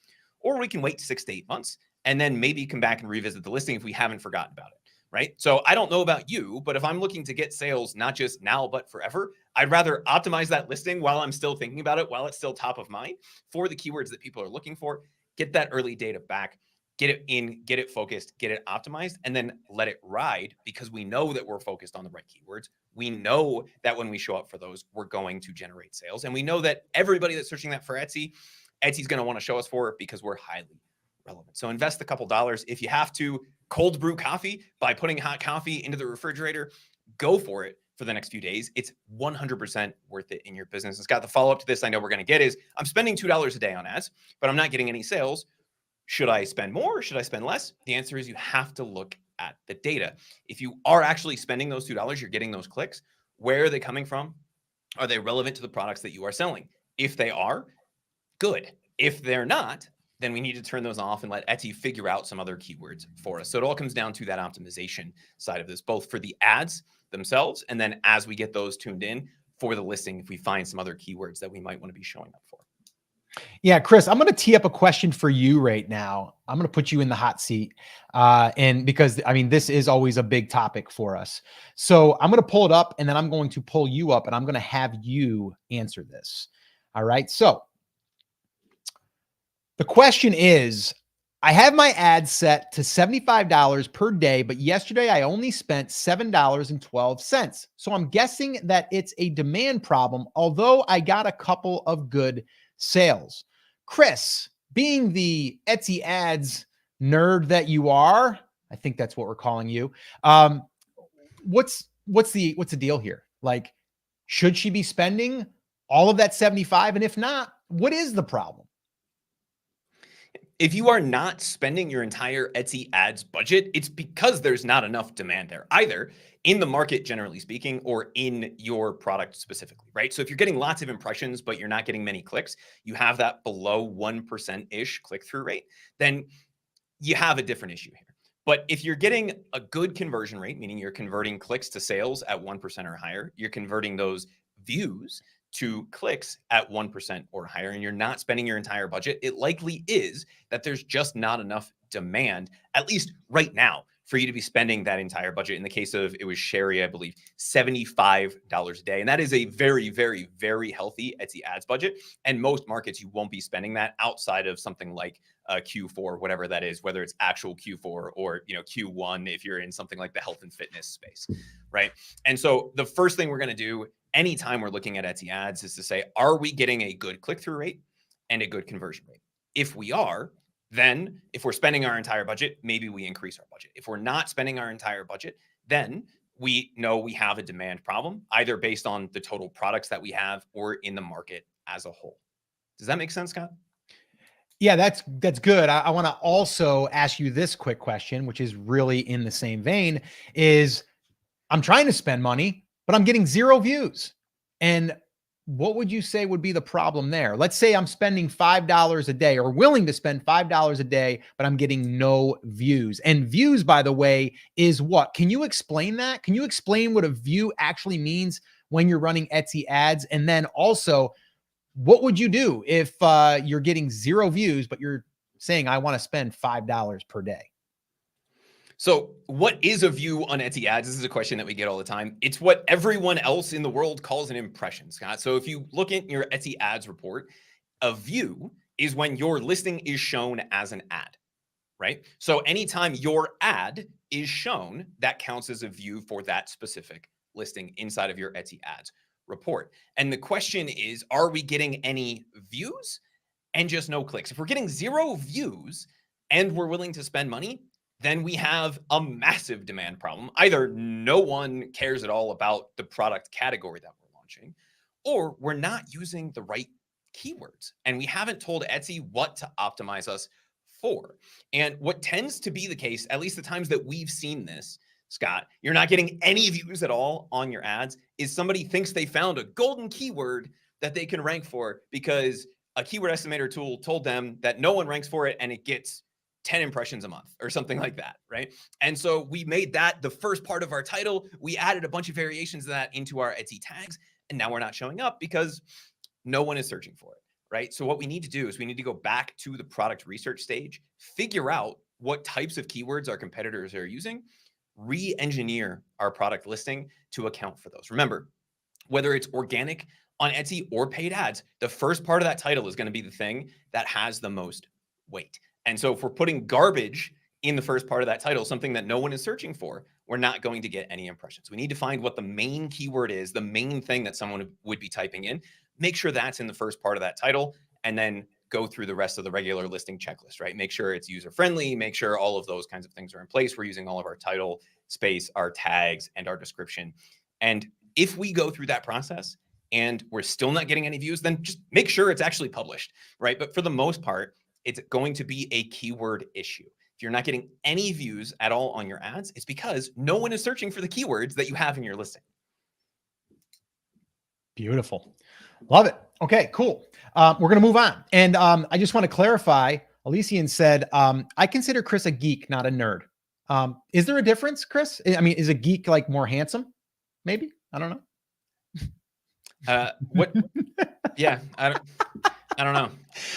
Or we can wait 6 to 8 months and then maybe come back and revisit the listing if we haven't forgotten about it. Right? So I don't know about you, but if I'm looking to get sales, not just now, but forever, I'd rather optimize that listing while I'm still thinking about it, while it's still top of mind for the keywords that people are looking for, get that early data back, get it in, get it focused, get it optimized, and then let it ride because we know that we're focused on the right keywords. We know that when we show up for those, we're going to generate sales. And we know that everybody that's searching that for Etsy, Etsy's going to want to show us for it because we're highly relevant. So invest a couple dollars. If you have to cold brew coffee by putting hot coffee into the refrigerator, go for it for the next few days. It's 100% worth it in your business. And Scott, the follow-up to this I know we're going to get is, I'm spending $2 a day on ads, but I'm not getting any sales. Should I spend more or should I spend less? The answer is you have to look at the data. If you are actually spending those $2, you're getting those clicks. Where are they coming from? Are they relevant to the products that you are selling? If they are, good. If they're not, then we need to turn those off and let Etsy figure out some other keywords for us. So it all comes down to that optimization side of this, both for the ads themselves, and then as we get those tuned in for the listing, if we find some other keywords that we might want to be showing up for. Yeah, Chris, I'm going to tee up a question for you right now. I'm going to put you in the hot seat. And because, I mean, this is always a big topic for us. So I'm going to pull it up and then I'm going to pull you up and I'm going to have you answer this. All right. So the question is, I have my ad set to $75 per day, but yesterday I only spent $7.12. So I'm guessing that it's a demand problem, although I got a couple of good sales. Chris, being the Etsy ads nerd that you are, I think that's what we're calling you. What's the deal here? Like, should she be spending all of that 75? And if not, what is the problem? If you are not spending your entire Etsy ads budget, it's because there's not enough demand there, either in the market, generally speaking, or in your product specifically, right? So if you're getting lots of impressions, but you're not getting many clicks, you have that below 1%-ish click-through rate, then you have a different issue here. But if you're getting a good conversion rate, meaning you're converting clicks to sales at 1% or higher, you're converting those views to clicks at 1% or higher, and you're not spending your entire budget, it likely is that there's just not enough demand, at least right now, for you to be spending that entire budget. In the case of, it was Sherry, I believe, $75 a day. And that is a very, very, very healthy Etsy ads budget. And most markets, you won't be spending that outside of something like Q4, whatever that is, whether it's actual Q4 or Q1, if you're in something like the health and fitness space, right? And so the first thing we're going to do anytime we're looking at Etsy ads is to say, are we getting a good click-through rate and a good conversion rate? If we are, then if we're spending our entire budget, maybe we increase our budget. If we're not spending our entire budget, then we know we have a demand problem, either based on the total products that we have or in the market as a whole. Does that make sense, Scott? Yeah, that's good. I want to also ask you this quick question, which is really in the same vein, is I'm trying to spend money, but I'm getting 0 views. And what would you say would be the problem there? Let's say I'm spending $5 a day or willing to spend $5 a day, but I'm getting no views. And views, by the way, is what? Can you explain that? Can you explain what a view actually means when you're running Etsy ads? And then also, what would you do if you're getting 0 views, but you're saying, I want to spend $5 per day? So what is a view on Etsy ads? This is a question that we get all the time. It's what everyone else in the world calls an impression, Scott. So if you look at your Etsy ads report, a view is when your listing is shown as an ad, right? So anytime your ad is shown, that counts as a view for that specific listing inside of your Etsy ads report. And the question is, are we getting any views and just no clicks? If we're getting 0 views and we're willing to spend money, then we have a massive demand problem. Either no one cares at all about the product category that we're launching, or we're not using the right keywords, and we haven't told Etsy what to optimize us for. And what tends to be the case, at least the times that we've seen this, Scott, you're not getting any views at all on your ads, is somebody thinks they found a golden keyword that they can rank for because a keyword estimator tool told them that no one ranks for it and it gets 10 impressions a month or something like that, right? And so we made that the first part of our title. We added a bunch of variations of that into our Etsy tags, and now we're not showing up because no one is searching for it, right? So what we need to do is we need to go back to the product research stage, figure out what types of keywords our competitors are using, re-engineer our product listing to account for those. Remember, whether it's organic on Etsy or paid ads, the first part of that title is going to be the thing that has the most weight. And so if we're putting garbage in the first part of that title, something that no one is searching for, we're not going to get any impressions. We need to find what the main keyword is, the main thing that someone would be typing in, make sure that's in the first part of that title, and then go through the rest of the regular listing checklist, right? Make sure it's user-friendly, make sure all of those kinds of things are in place. We're using all of our title space, our tags, and our description. And if we go through that process and we're still not getting any views, then just make sure it's actually published, right? But for the most part, it's going to be a keyword issue. If you're not getting any views at all on your ads, it's because no one is searching for the keywords that you have in your listing. Beautiful. Love it. Okay, cool. We're going to move on. And I just want to clarify, Elysian said, I consider Chris a geek, not a nerd. Is there a difference, Chris? I mean, is a geek like more handsome? Maybe. I don't know. What? Yeah, I don't know.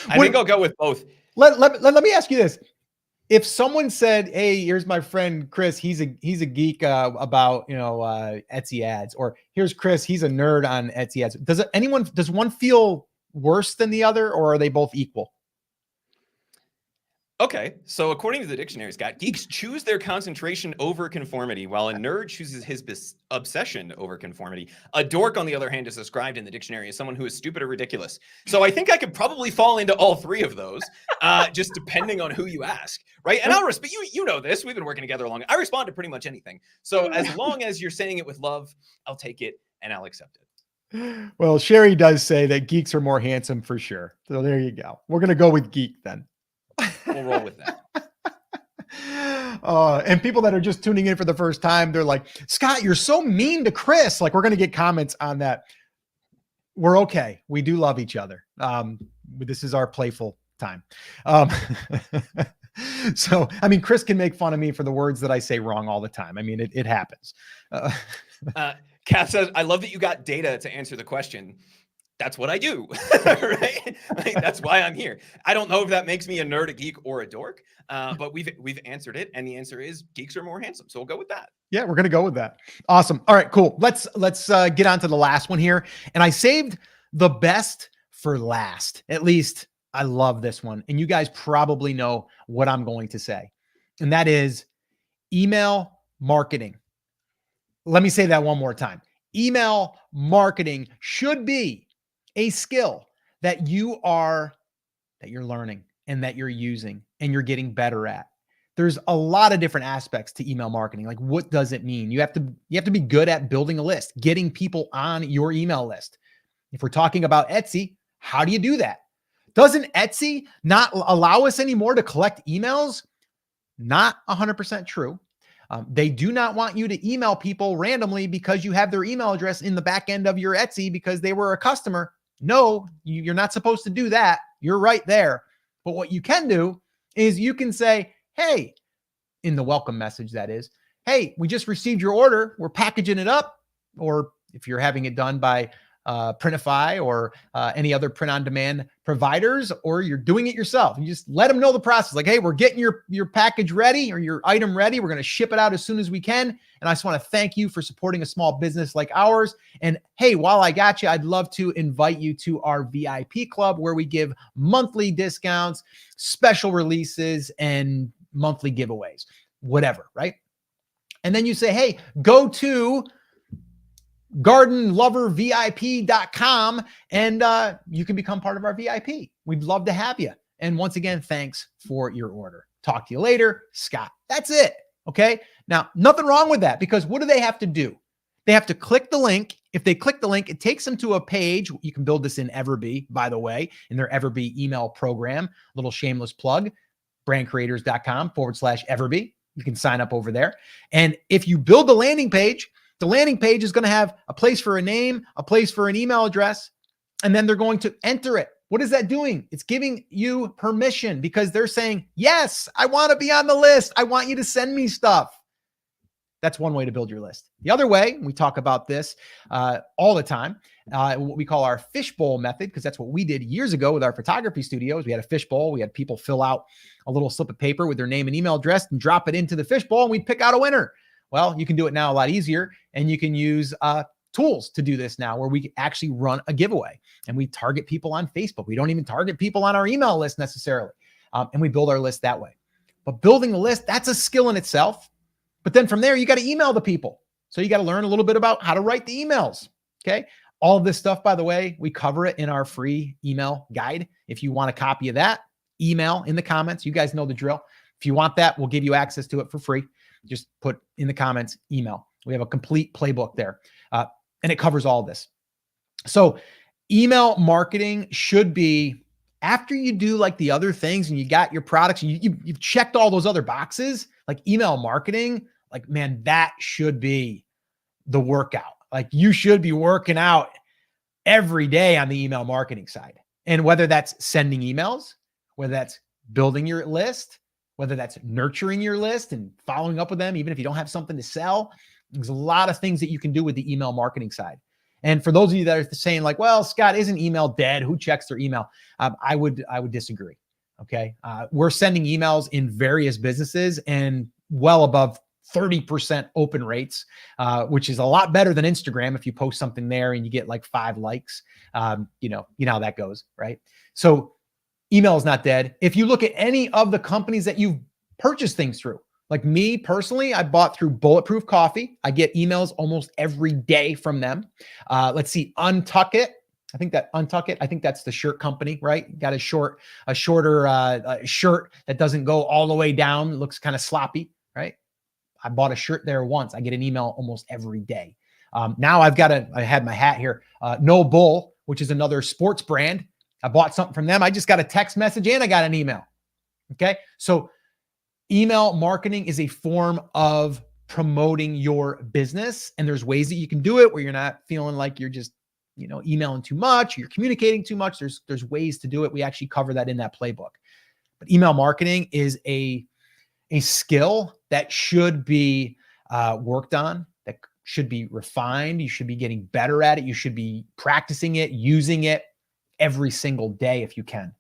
I think I'll go with both. Let me ask you this. If someone said, hey, here's my friend Chris, he's a geek about, Etsy ads, or here's Chris, he's a nerd on Etsy ads. Does one feel worse than the other, or are they both equal? Okay, so according to the dictionary, Scott, geeks choose their concentration over conformity, while a nerd chooses his obsession over conformity. A dork, on the other hand, is described in the dictionary as someone who is stupid or ridiculous. So I think I could probably fall into all three of those, just depending on who you ask, right? And I'll respect you know this. We've been working together long. I respond to pretty much anything. So as long as you're saying it with love, I'll take it and I'll accept it. Well, Sherry does say that geeks are more handsome for sure. So there you go. We're going to go with geek then. We'll roll with that. And people that are just tuning in for the first time, they're like, Scott, you're so mean to Chris. Like, we're going to get comments on that. We're okay. We do love each other. This is our playful time. So, I mean, Chris can make fun of me for the words that I say wrong all the time. I mean, it happens. Kath says, I love that you got data to answer the question. That's what I do, right? Like, that's why I'm here. I don't know if that makes me a nerd, a geek, or a dork, but we've answered it, and the answer is geeks are more handsome. So we'll go with that. Yeah, we're gonna go with that. Awesome. All right, cool. Let's get on to the last one here, and I saved the best for last. At least I love this one, and you guys probably know what I'm going to say, and that is email marketing. Let me say that one more time. Email marketing should be a skill that you're learning and that you're using and you're getting better at. There's a lot of different aspects to email marketing. Like, what does it mean? You have to be good at building a list, getting people on your email list. If we're talking about Etsy, how do you do that? Doesn't Etsy not allow us anymore to collect emails? Not 100% true. They do not want you to email people randomly because you have their email address in the back end of your Etsy because they were a customer. No, you're not supposed to do that. You're right there. But what you can do is you can say, hey, in the welcome message, that is, hey, we just received your order. We're packaging it up. Or if you're having it done by Printify or any other print-on-demand providers, or you're doing it yourself. You just let them know the process. Like, hey, we're getting your package ready or your item ready. We're going to ship it out as soon as we can. And I just want to thank you for supporting a small business like ours. And hey, while I got you, I'd love to invite you to our VIP club where we give monthly discounts, special releases, and monthly giveaways, whatever, right? And then you say, hey, go to gardenlovervip.com and you can become part of our VIP. We'd love to have you. And once again, thanks for your order. Talk to you later, Scott. That's it. Okay. Now, nothing wrong with that, because what do they have to do? They have to click the link. If they click the link, it takes them to a page. You can build this in Everbee, by the way, in their Everbee email program. Little shameless plug, brandcreators.com/Everbee. You can sign up over there. And if you build the landing page is going to have a place for a name, a place for an email address, and then they're going to enter it. What is that doing? It's giving you permission because they're saying, yes, I want to be on the list. I want you to send me stuff. That's one way to build your list. The other way, we talk about this all the time, what we call our fishbowl method, because that's what we did years ago with our photography studios. We had a fishbowl. We had people fill out a little slip of paper with their name and email address and drop it into the fishbowl, and we'd pick out a winner. Well, you can do it now a lot easier, and you can use tools to do this now where we actually run a giveaway, and we target people on Facebook. We don't even target people on our email list necessarily, and we build our list that way. But building a list, that's a skill in itself. But then from there, you got to email the people. So you got to learn a little bit about how to write the emails. Okay. All of this stuff, by the way, we cover it in our free email guide. If you want a copy of that, email in the comments. You guys know the drill. If you want that, we'll give you access to it for free. Just put in the comments, email. We have a complete playbook there. And it covers all of this. So email marketing should be, after you do like the other things and you got your products and you've checked all those other boxes, like email marketing, like, man, that should be the workout. Like you should be working out every day on the email marketing side. And whether that's sending emails, whether that's building your list, whether that's nurturing your list and following up with them, even if you don't have something to sell, there's a lot of things that you can do with the email marketing side. And for those of you that are saying like, well, Scott, isn't email dead? Who checks their email? I would disagree. Okay. We're sending emails in various businesses and well above 30% open rates, which is a lot better than Instagram. If you post something there and you get like 5 likes, you know how that goes, right? So email is not dead. If you look at any of the companies that you've purchased things through, like me personally, I bought through Bulletproof Coffee. I get emails almost every day from them. Let's see, Untuck It. I think that's the shirt company, right? Got a shorter shirt that doesn't go all the way down. It looks kind of sloppy, right? I bought a shirt there once. I get an email almost every day. Now I had my hat here. No Bull, which is another sports brand. I bought something from them. I just got a text message and I got an email. Okay. So email marketing is a form of promoting your business. And there's ways that you can do it where you're not feeling like you're just, emailing too much, you're communicating too much. There's ways to do it. We actually cover that in that playbook. But email marketing is a skill that should be worked on, that should be refined. You should be getting better at it. You should be practicing it, using it every single day if you can.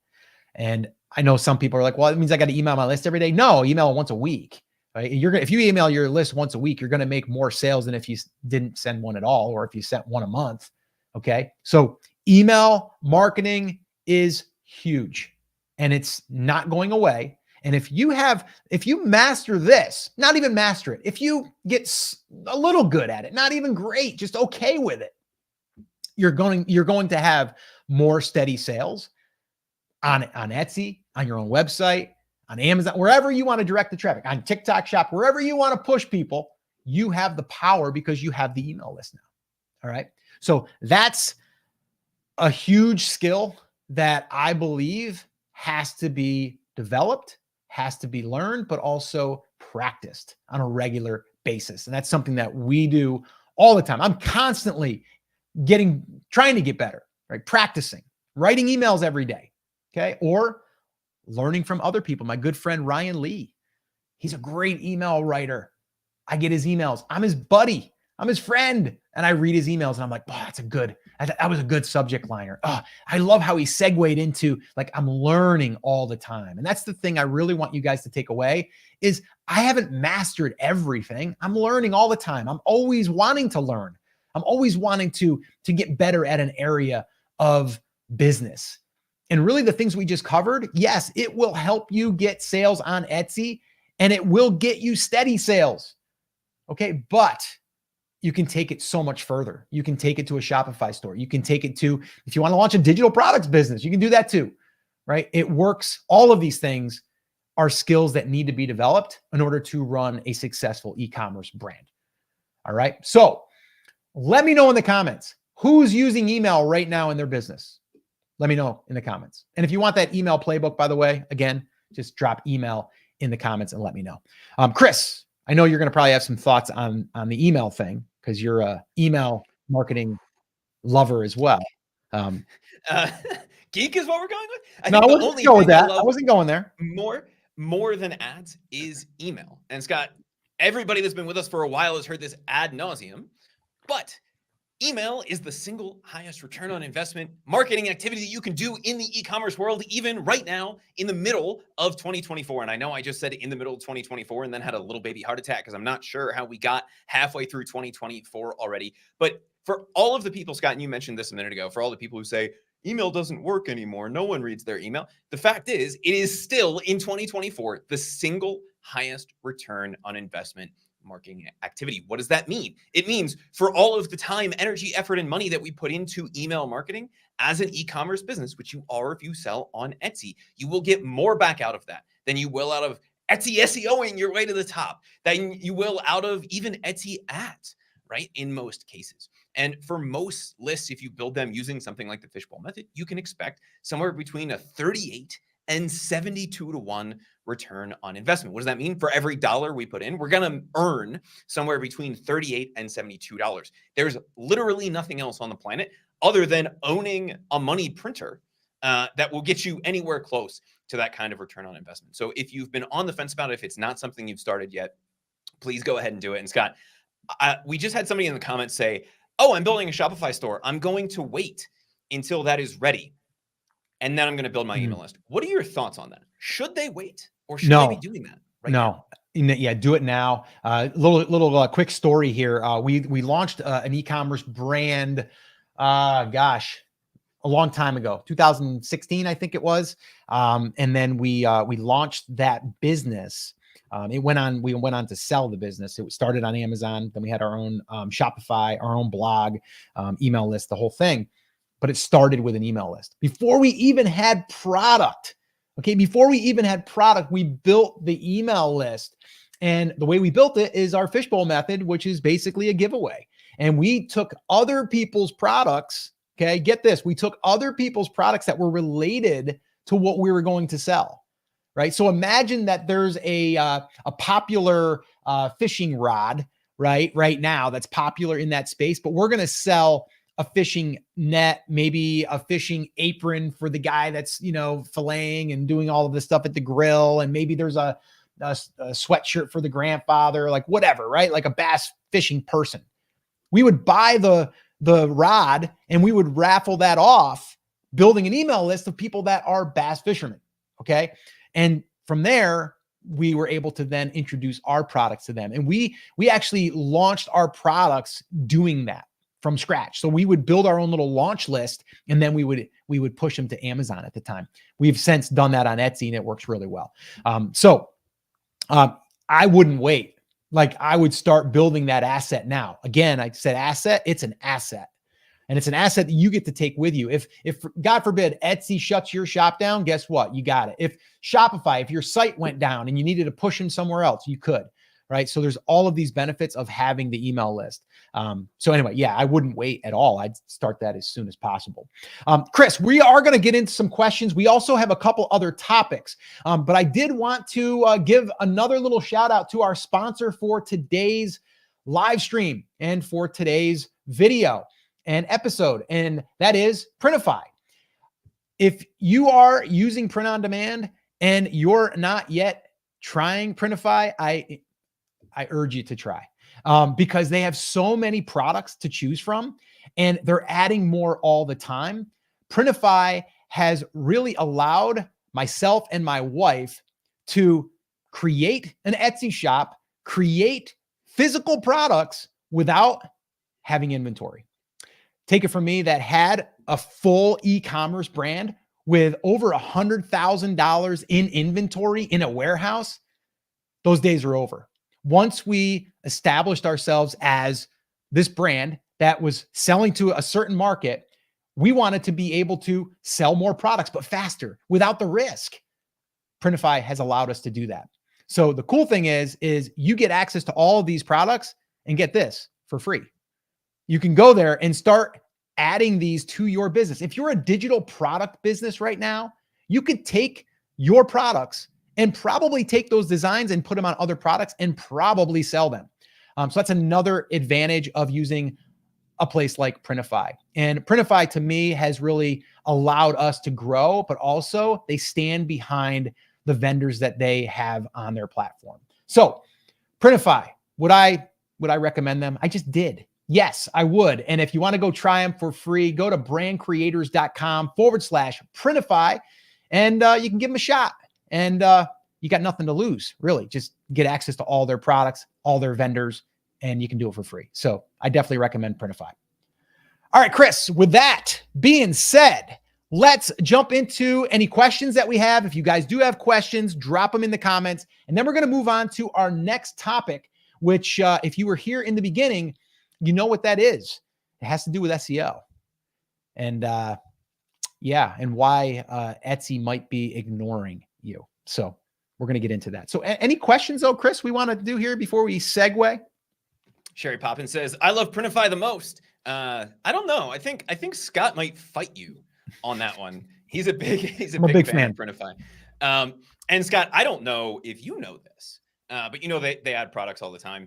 And I know some people are like, well, it means I got to email my list every day. No, email once a week. Right? If you email your list once a week, you're going to make more sales than if you didn't send one at all, or if you sent one a month. Okay. So email marketing is huge and it's not going away. And if you master this, not even master it, if you get a little good at it, not even great, just okay with it, you're going to have more steady sales on Etsy, on your own website, on Amazon, wherever you want to direct the traffic, on TikTok Shop, wherever you want to push people, you have the power because you have the email list now. All right. So that's a huge skill that I believe has to be developed, has to be learned, but also practiced on a regular basis. And that's something that we do all the time. I'm constantly trying to get better, right? Practicing, writing emails every day. Okay. Or learning from other people. My good friend, Ryan Lee, he's a great email writer. I get his emails. I'm his buddy. I'm his friend. And I read his emails and I'm like, oh, that was a good subject liner. Oh, I love how he segued into, like, I'm learning all the time. And that's the thing I really want you guys to take away is I haven't mastered everything. I'm learning all the time. I'm always wanting to learn. I'm always wanting to get better at an area of business. And really the things we just covered, yes, it will help you get sales on Etsy and it will get you steady sales. Okay. But you can take it so much further. You can take it to a Shopify store. You can take it to, if you want to launch a digital products business, you can do that too, right? It works. All of these things are skills that need to be developed in order to run a successful e-commerce brand. All right. So Let me know in the comments who's using email right now in their business. Let me know in the comments. And if you want that email playbook, by the way, again, just drop email in the comments and let me know. Chris, I know you're going to probably have some thoughts on the email thing because you're a email marketing lover as well. Uh, geek is what we're going with. I No, think I the wasn't only going with thing I that. I love wasn't going there. more than ads is email. And Scott, everybody that's been with us for a while has heard this ad nauseum, but email is the single highest return on investment marketing activity that you can do in the e-commerce world, even right now in the middle of 2024. And I know I just said in the middle of 2024 and then had a little baby heart attack because I'm not sure how we got halfway through 2024 already. But for all of the people, Scott, and you mentioned this a minute ago, for all the people who say email doesn't work anymore, no one reads their email. The fact is, it is still in 2024, the single highest return on investment marketing activity. What does that mean? It means for all of the time, energy, effort, and money that we put into email marketing as an e-commerce business, which you are if you sell on Etsy, you will get more back out of that than you will out of Etsy SEOing your way to the top, than you will out of even Etsy ads, right? In most cases. And for most lists, if you build them using something like the fishbowl method, you can expect somewhere between a 38 and 72 to 1 return on investment. What does that mean? For every dollar we put in, we're going to earn somewhere between $38 and $72. There's literally nothing else on the planet other than owning a money printer that will get you anywhere close to that kind of return on investment. So if you've been on the fence about it, if it's not something you've started yet, please go ahead and do it. And Scott, we just had somebody in the comments say, oh, I'm building a Shopify store. I'm going to wait until that is ready, and then I'm going to build my email list. What are your thoughts on that? Should they wait, or should they be doing that right now? Yeah, do it now. Little quick story here. We launched an e-commerce brand, a long time ago, 2016, I think it was. And then we launched that business. We went on to sell the business. It started on Amazon. Then we had our own Shopify, our own blog, email list, the whole thing. But it started with an email list. Before we even had product, we built the email list. And the way we built it is our fishbowl method, which is basically a giveaway. And we took other people's products. Okay, get this. We took other people's products that were related to what we were going to sell, right? So imagine that there's a popular fishing rod, right now that's popular in that space, but we're going to sell a fishing net, maybe a fishing apron for the guy that's, filleting and doing all of this stuff at the grill. And maybe there's a sweatshirt for the grandfather, like whatever, right? Like a bass fishing person. We would buy the rod and we would raffle that off, building an email list of people that are bass fishermen. Okay. And from there, we were able to then introduce our products to them. And we actually launched our products doing that from scratch. So we would build our own little launch list, and then we would push them to Amazon at the time. We've since done that on Etsy, and it works really well. I wouldn't wait. Like, I would start building that asset now. Again, I said asset, it's an asset. And it's an asset that you get to take with you. If God forbid, Etsy shuts your shop down, guess what? You got it. If Shopify, if your site went down and you needed to push them somewhere else, you could, right? So there's all of these benefits of having the email list. So anyway, yeah, I wouldn't wait at all. I'd start that as soon as possible. Chris, we are going to get into some questions. We also have a couple other topics, but I did want to give another little shout out to our sponsor for today's live stream and for today's video and episode, and that is Printify. If you are using print on demand and you're not yet trying Printify, I urge you to try, because they have so many products to choose from and they're adding more all the time. Printify has really allowed myself and my wife to create an Etsy shop, create physical products without having inventory. Take it from me, that had a full e-commerce brand with over $100,000 in inventory in a warehouse. Those days are over. Once we established ourselves as this brand that was selling to a certain market, we wanted to be able to sell more products, but faster, without the risk. Printify has allowed us to do that. So the cool thing is you get access to all of these products, and get this, for free. you can go there and start adding these to your business. If you're a digital product business right now, you could take your products and probably take those designs and put them on other products and probably sell them. So that's another advantage of using a place like Printify. And Printify to me has really allowed us to grow, but also they stand behind the vendors that they have on their platform. So Printify, would I recommend them? I just did. Yes, I would. And if you want to go try them for free, go to brandcreators.com/Printify and you can give them a shot. And you got nothing to lose, really. Just get access to all their products, all their vendors, and you can do it for free. So I definitely recommend Printify. All right, Chris, with that being said, let's jump into any questions that we have. If you guys do have questions, drop them in the comments. And then we're going to move on to our next topic, which if you were here in the beginning, you know what that is. It has to do with SEO. And and why Etsy might be ignoring you. So we're going to get into that. So any questions though, Chris, we want to do here before we segue? Sherry Poppins says, I love Printify the most. I don't know. I think Scott might fight you on that one. He's a big fan of Printify. And Scott, I don't know if you know this, but you know, they add products all the time.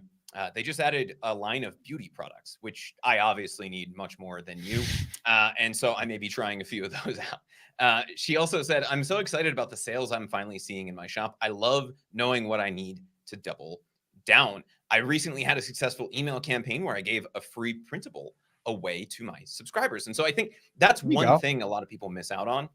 They just added a line of beauty products, which I obviously need much more than you. And so I may be trying a few of those out. She also said, I'm so excited about the sales I'm finally seeing in my shop. I love knowing what I need to double down. I recently had a successful email campaign where I gave a free printable away to my subscribers. And so I think that's one thing a lot of people miss out on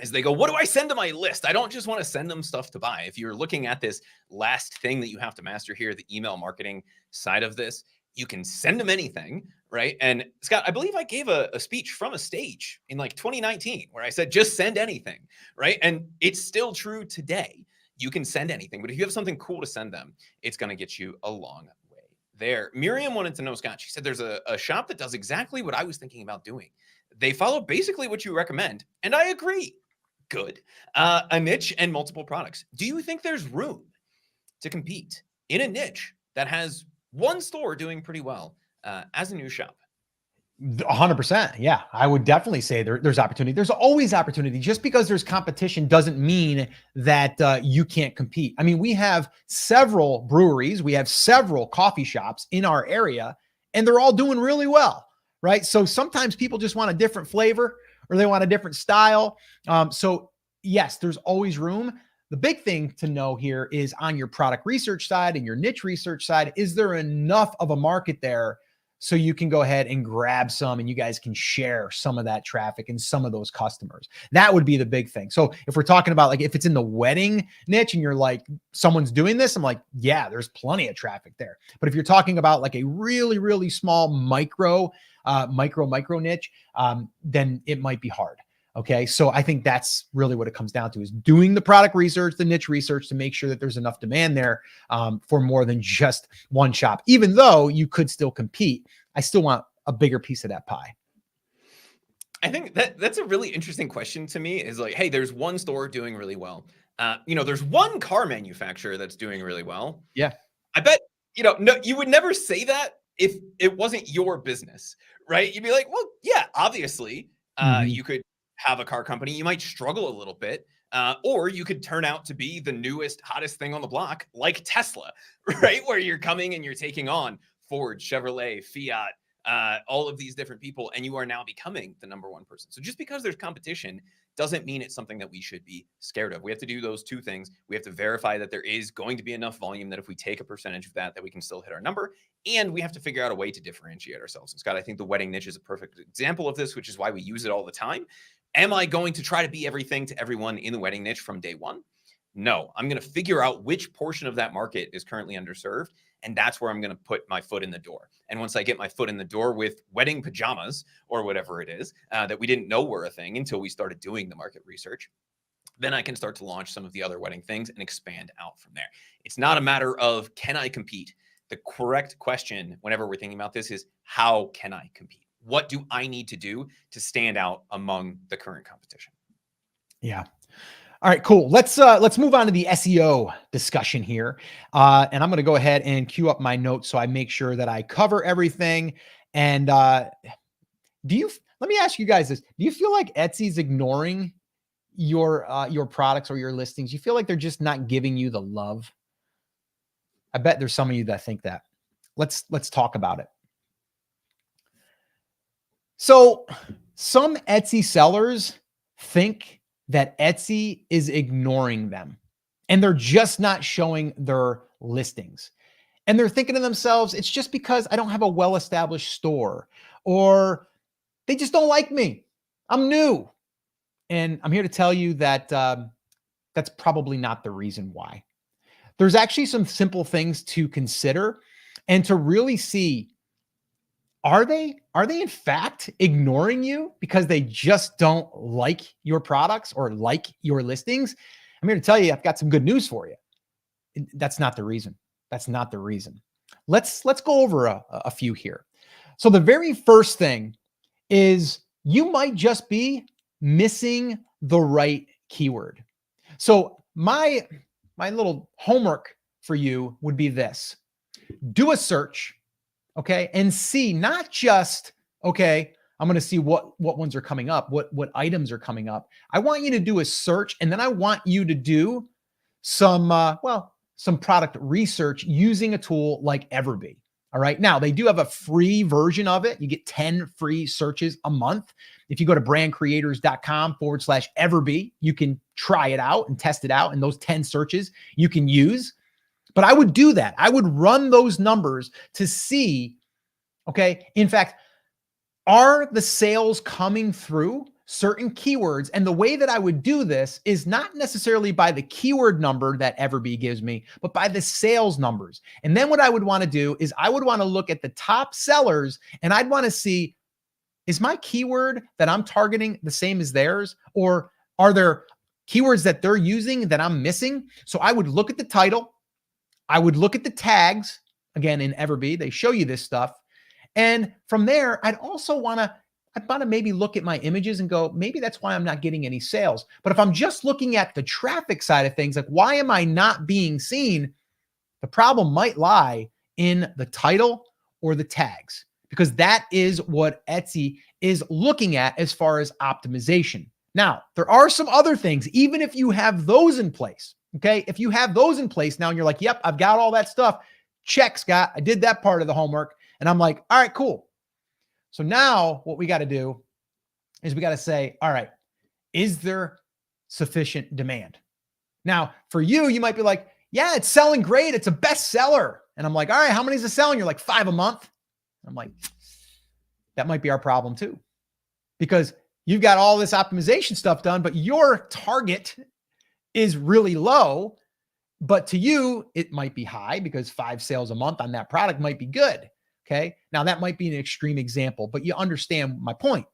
is they go, what do I send to my list? I don't just want to send them stuff to buy. If you're looking at this last thing that you have to master here, the email marketing side of this, you can send them anything, right? And Scott, I believe I gave a speech from a stage in like 2019 where I said, just send anything, right? And it's still true today. You can send anything, but if you have something cool to send them, it's going to get you a long way there. Miriam wanted to know, Scott, she said there's a shop that does exactly what I was thinking about doing. They follow basically what you recommend, and I agree. Good. A niche and multiple products. Do you think there's room to compete in a niche that has one store doing pretty well as a new shop? 100%. Yeah, I would definitely say there's opportunity. There's always opportunity. Just because there's competition doesn't mean that you can't compete. I mean, we have several breweries, we have several coffee shops in our area, and they're all doing really well, right? So sometimes people just want a different flavor or they want a different style. So yes, there's always room. The big thing to know here is on your product research side and your niche research side, is there enough of a market there so you can go ahead and grab some and you guys can share some of that traffic and some of those customers? That would be the big thing. So if we're talking about like, if it's in the wedding niche and you're like, someone's doing this, I'm like, yeah, there's plenty of traffic there. But if you're talking about like a really, really small micro niche, then it might be hard. Okay. So I think that's really what it comes down to, is doing the product research, the niche research, to make sure that there's enough demand there for more than just one shop. Even though you could still compete, I still want a bigger piece of that pie. I think that's a really interesting question to me, is like, hey, there's one store doing really well. There's one car manufacturer that's doing really well. Yeah. I bet, no, you would never say that if it wasn't your business, right? You'd be like, well, yeah, obviously, you could have a car company. You might struggle a little bit, or you could turn out to be the newest, hottest thing on the block, like Tesla, right? Where you're coming and you're taking on Ford, Chevrolet, Fiat, all of these different people, and you are now becoming the number one person. So just because there's competition doesn't mean it's something that we should be scared of. We have to do those two things. We have to verify that there is going to be enough volume that if we take a percentage of that we can still hit our number. And we have to figure out a way to differentiate ourselves. And Scott, I think the wedding niche is a perfect example of this, which is why we use it all the time. Am I going to try to be everything to everyone in the wedding niche from day one? No, I'm going to figure out which portion of that market is currently underserved. And that's where I'm going to put my foot in the door. And once I get my foot in the door with wedding pajamas or whatever it is that we didn't know were a thing until we started doing the market research, then I can start to launch some of the other wedding things and expand out from there. It's not a matter of, can I compete? The correct question whenever we're thinking about this is, how can I compete? What do I need to do to stand out among the current competition? Yeah. All right, cool. Let's move on to the SEO discussion here. And I'm going to go ahead and queue up my notes so I make sure that I cover everything. And let me ask you guys this. Do you feel like Etsy's ignoring your products or your listings? You feel like they're just not giving you the love? I bet there's some of you that think that. Let's talk about it. So some Etsy sellers think that Etsy is ignoring them and they're just not showing their listings. And they're thinking to themselves, it's just because I don't have a well-established store, or they just don't like me. I'm new. And I'm here to tell you that that's probably not the reason why. There's actually some simple things to consider and to really see, are they in fact ignoring you because they just don't like your products or like your listings? I'm here to tell you, I've got some good news for you. That's not the reason. That's not the reason. Let's go over a few here. So the very first thing is you might just be missing the right keyword. So my little homework for you would be this. Do a search, okay, and see not just, okay, I'm going to see what ones are coming up, what items are coming up. I want you to do a search, and then I want you to do some product research using a tool like Everbee. All right. Now, they do have a free version of it. You get 10 free searches a month. If you go to brandcreators.com/Everbee, you can try it out and test it out. And those 10 searches you can use. But I would do that. I would run those numbers to see, okay, in fact, are the sales coming through certain keywords? And the way that I would do this is not necessarily by the keyword number that Everbee gives me, but by the sales numbers. And then what I would want to do is I would want to look at the top sellers, and I'd want to see, is my keyword that I'm targeting the same as theirs? Or are there keywords that they're using that I'm missing? So I would look at the title. I would look at the tags. Again, in Everbee, they show you this stuff. And from there, I'd want to maybe look at my images and go, maybe that's why I'm not getting any sales. But if I'm just looking at the traffic side of things, like why am I not being seen? The problem might lie in the title or the tags, because that is what Etsy is looking at as far as optimization. Now, there are some other things, even if you have those in place. Okay. If you have those in place now and you're like, yep, I've got all that stuff. Check, Scott. I did that part of the homework. And I'm like, all right, cool. So now what we got to do is we got to say, all right, is there sufficient demand? Now, for you, you might be like, yeah, it's selling great. It's a bestseller. And I'm like, all right, how many is it selling? You're like 5 a month. I'm like, that might be our problem too, because you've got all this optimization stuff done, but your target is really low. But to you, it might be high because 5 sales a month on that product might be good. Okay. Now that might be an extreme example, but you understand my point.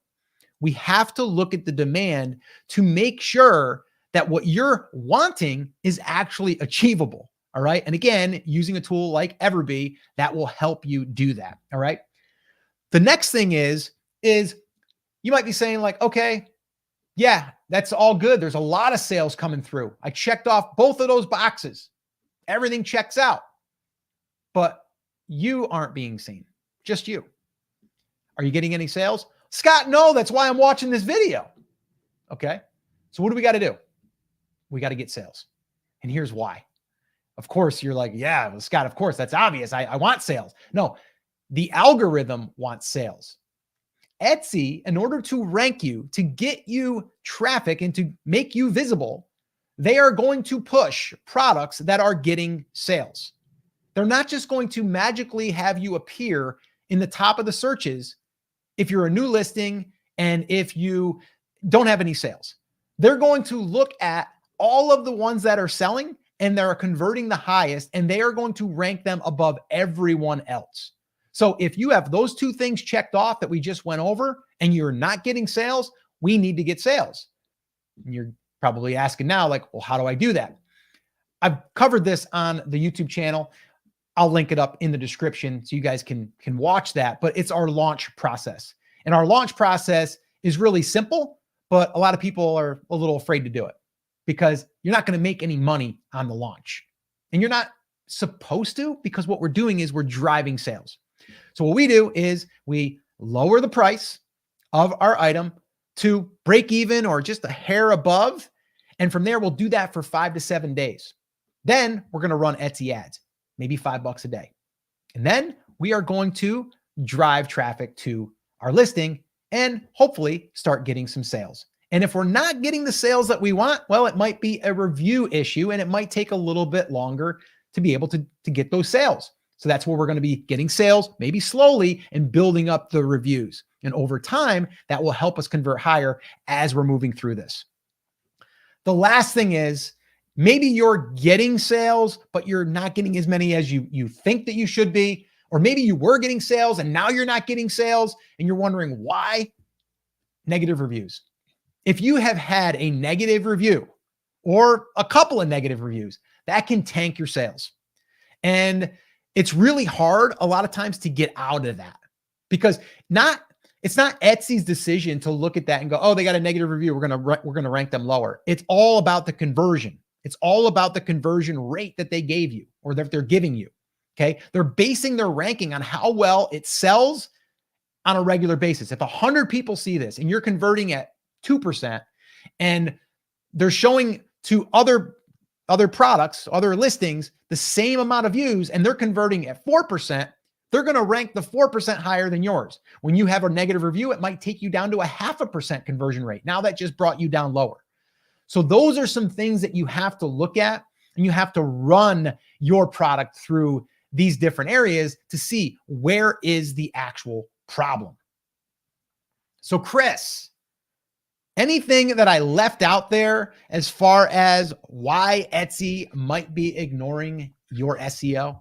We have to look at the demand to make sure that what you're wanting is actually achievable. All right. And again, using a tool like Everbee, that will help you do that. All right. The next thing is you might be saying like, okay, yeah, that's all good. There's a lot of sales coming through. I checked off both of those boxes. Everything checks out, but you aren't being seen, just you. Are you getting any sales? Scott, no, that's why I'm watching this video. Okay. So what do we got to do? We got to get sales. And here's why. Of course, you're like, yeah, well, Scott, of course, that's obvious. I want sales. No, the algorithm wants sales. Etsy, in order to rank you, to get you traffic and to make you visible, they are going to push products that are getting sales. They're not just going to magically have you appear in the top of the searches if you're a new listing and if you don't have any sales. They're going to look at all of the ones that are selling and they're converting the highest, and they are going to rank them above everyone else. So if you have those 2 things checked off that we just went over and you're not getting sales, we need to get sales. And you're probably asking now, like, well, how do I do that? I've covered this on the YouTube channel. I'll link it up in the description so you guys can watch that, but it's our launch process. And our launch process is really simple, but a lot of people are a little afraid to do it because you're not going to make any money on the launch. And you're not supposed to, because what we're doing is we're driving sales. So what we do is we lower the price of our item to break even or just a hair above. And from there, we'll do that for 5 to 7 days. Then we're going to run Etsy ads, maybe $5 a day. And then we are going to drive traffic to our listing and hopefully start getting some sales. And if we're not getting the sales that we want, well, it might be a review issue and it might take a little bit longer to be able to get those sales. So that's where we're going to be getting sales, maybe slowly, and building up the reviews. And over time, that will help us convert higher as we're moving through this. The last thing is maybe you're getting sales, but you're not getting as many as you think that you should be. Or maybe you were getting sales and now you're not getting sales and you're wondering why. Negative reviews. If you have had a negative review or a couple of negative reviews, that can tank your sales. And it's really hard a lot of times to get out of that because it's not Etsy's decision to look at that and go, oh, they got a negative review, we're going to rank them lower. It's all about the conversion. It's all about the conversion rate that they gave you or that they're giving you. Okay. They're basing their ranking on how well it sells on a regular basis. If 100 people see this and you're converting at 2% and they're showing to other products, other listings, the same amount of views and they're converting at 4%, they're going to rank the 4% higher than yours. When you have a negative review, it might take you down to a 0.5% conversion rate. Now that just brought you down lower. So those are some things that you have to look at and you have to run your product through these different areas to see where is the actual problem. So Chris, anything that I left out there as far as why Etsy might be ignoring your SEO?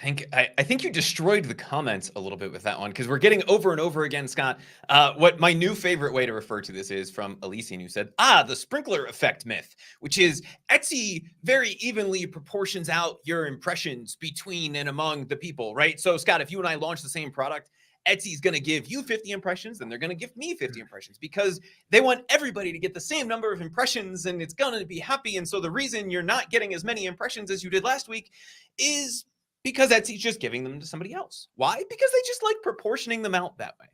I think you destroyed the comments a little bit with that one because we're getting over and over again, Scott. What my new favorite way to refer to this is from Elysian, who said, the sprinkler effect myth, which is Etsy very evenly proportions out your impressions between and among the people, right? So Scott, if you and I launch the same product, Etsy's going to give you 50 impressions, then they're going to give me 50 impressions because they want everybody to get the same number of impressions and it's going to be happy. And so the reason you're not getting as many impressions as you did last week is because Etsy's just giving them to somebody else. Why? Because they just like proportioning them out that way.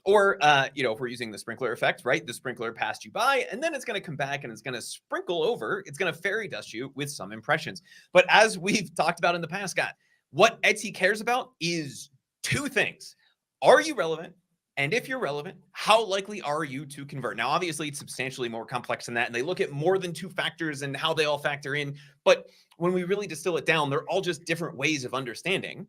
Or, if we're using the sprinkler effect, right? The sprinkler passed you by and then it's going to come back and it's going to sprinkle over. It's going to fairy dust you with some impressions. But as we've talked about in the past, Scott, what Etsy cares about is two things. Are you relevant? And if you're relevant, how likely are you to convert? Now, obviously, it's substantially more complex than that. And they look at more than two factors and how they all factor in. But when we really distill it down, they're all just different ways of understanding.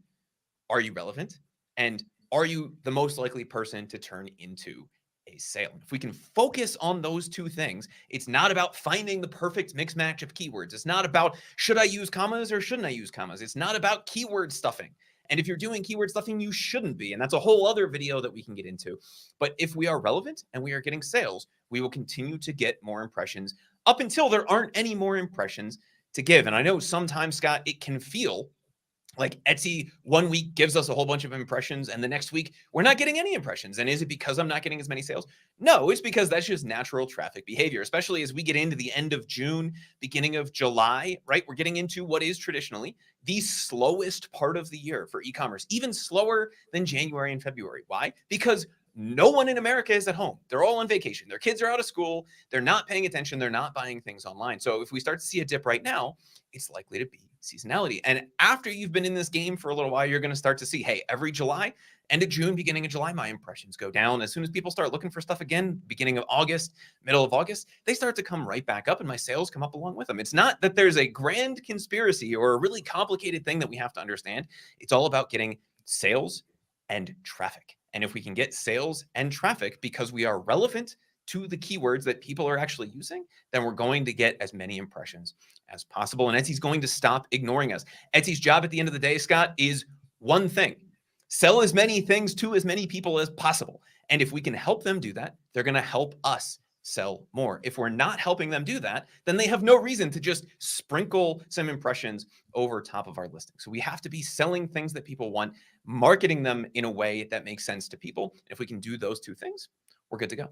Are you relevant? And are you the most likely person to turn into a sale? If we can focus on those two things, it's not about finding the perfect mix match of keywords. It's not about should I use commas or shouldn't I use commas? It's not about keyword stuffing. And if you're doing keyword stuffing, you shouldn't be. And that's a whole other video that we can get into. But if we are relevant and we are getting sales, we will continue to get more impressions up until there aren't any more impressions to give. And I know sometimes, Scott, it can feel like Etsy 1 week gives us a whole bunch of impressions and the next week we're not getting any impressions. And is it because I'm not getting as many sales? No, it's because that's just natural traffic behavior, especially as we get into the end of June, beginning of July, right? We're getting into what is traditionally the slowest part of the year for e-commerce, even slower than January and February. Why? Because no one in America is at home. They're all on vacation. Their kids are out of school. They're not paying attention. They're not buying things online. So if we start to see a dip right now, it's likely to be seasonality. And after you've been in this game for a little while, you're going to start to see, hey, every July, end of June, beginning of July, my impressions go down. As soon as people start looking for stuff again, beginning of August, middle of August, they start to come right back up and my sales come up along with them. It's not that there's a grand conspiracy or a really complicated thing that we have to understand. It's all about getting sales and traffic. And if we can get sales and traffic because we are relevant to the keywords that people are actually using, then we're going to get as many impressions as possible. And Etsy's going to stop ignoring us. Etsy's job at the end of the day, Scott, is one thing: sell as many things to as many people as possible. And if we can help them do that, they're going to help us sell more. If we're not helping them do that, then they have no reason to just sprinkle some impressions over top of our listing. So we have to be selling things that people want, marketing them in a way that makes sense to people. If we can do those two things, we're good to go.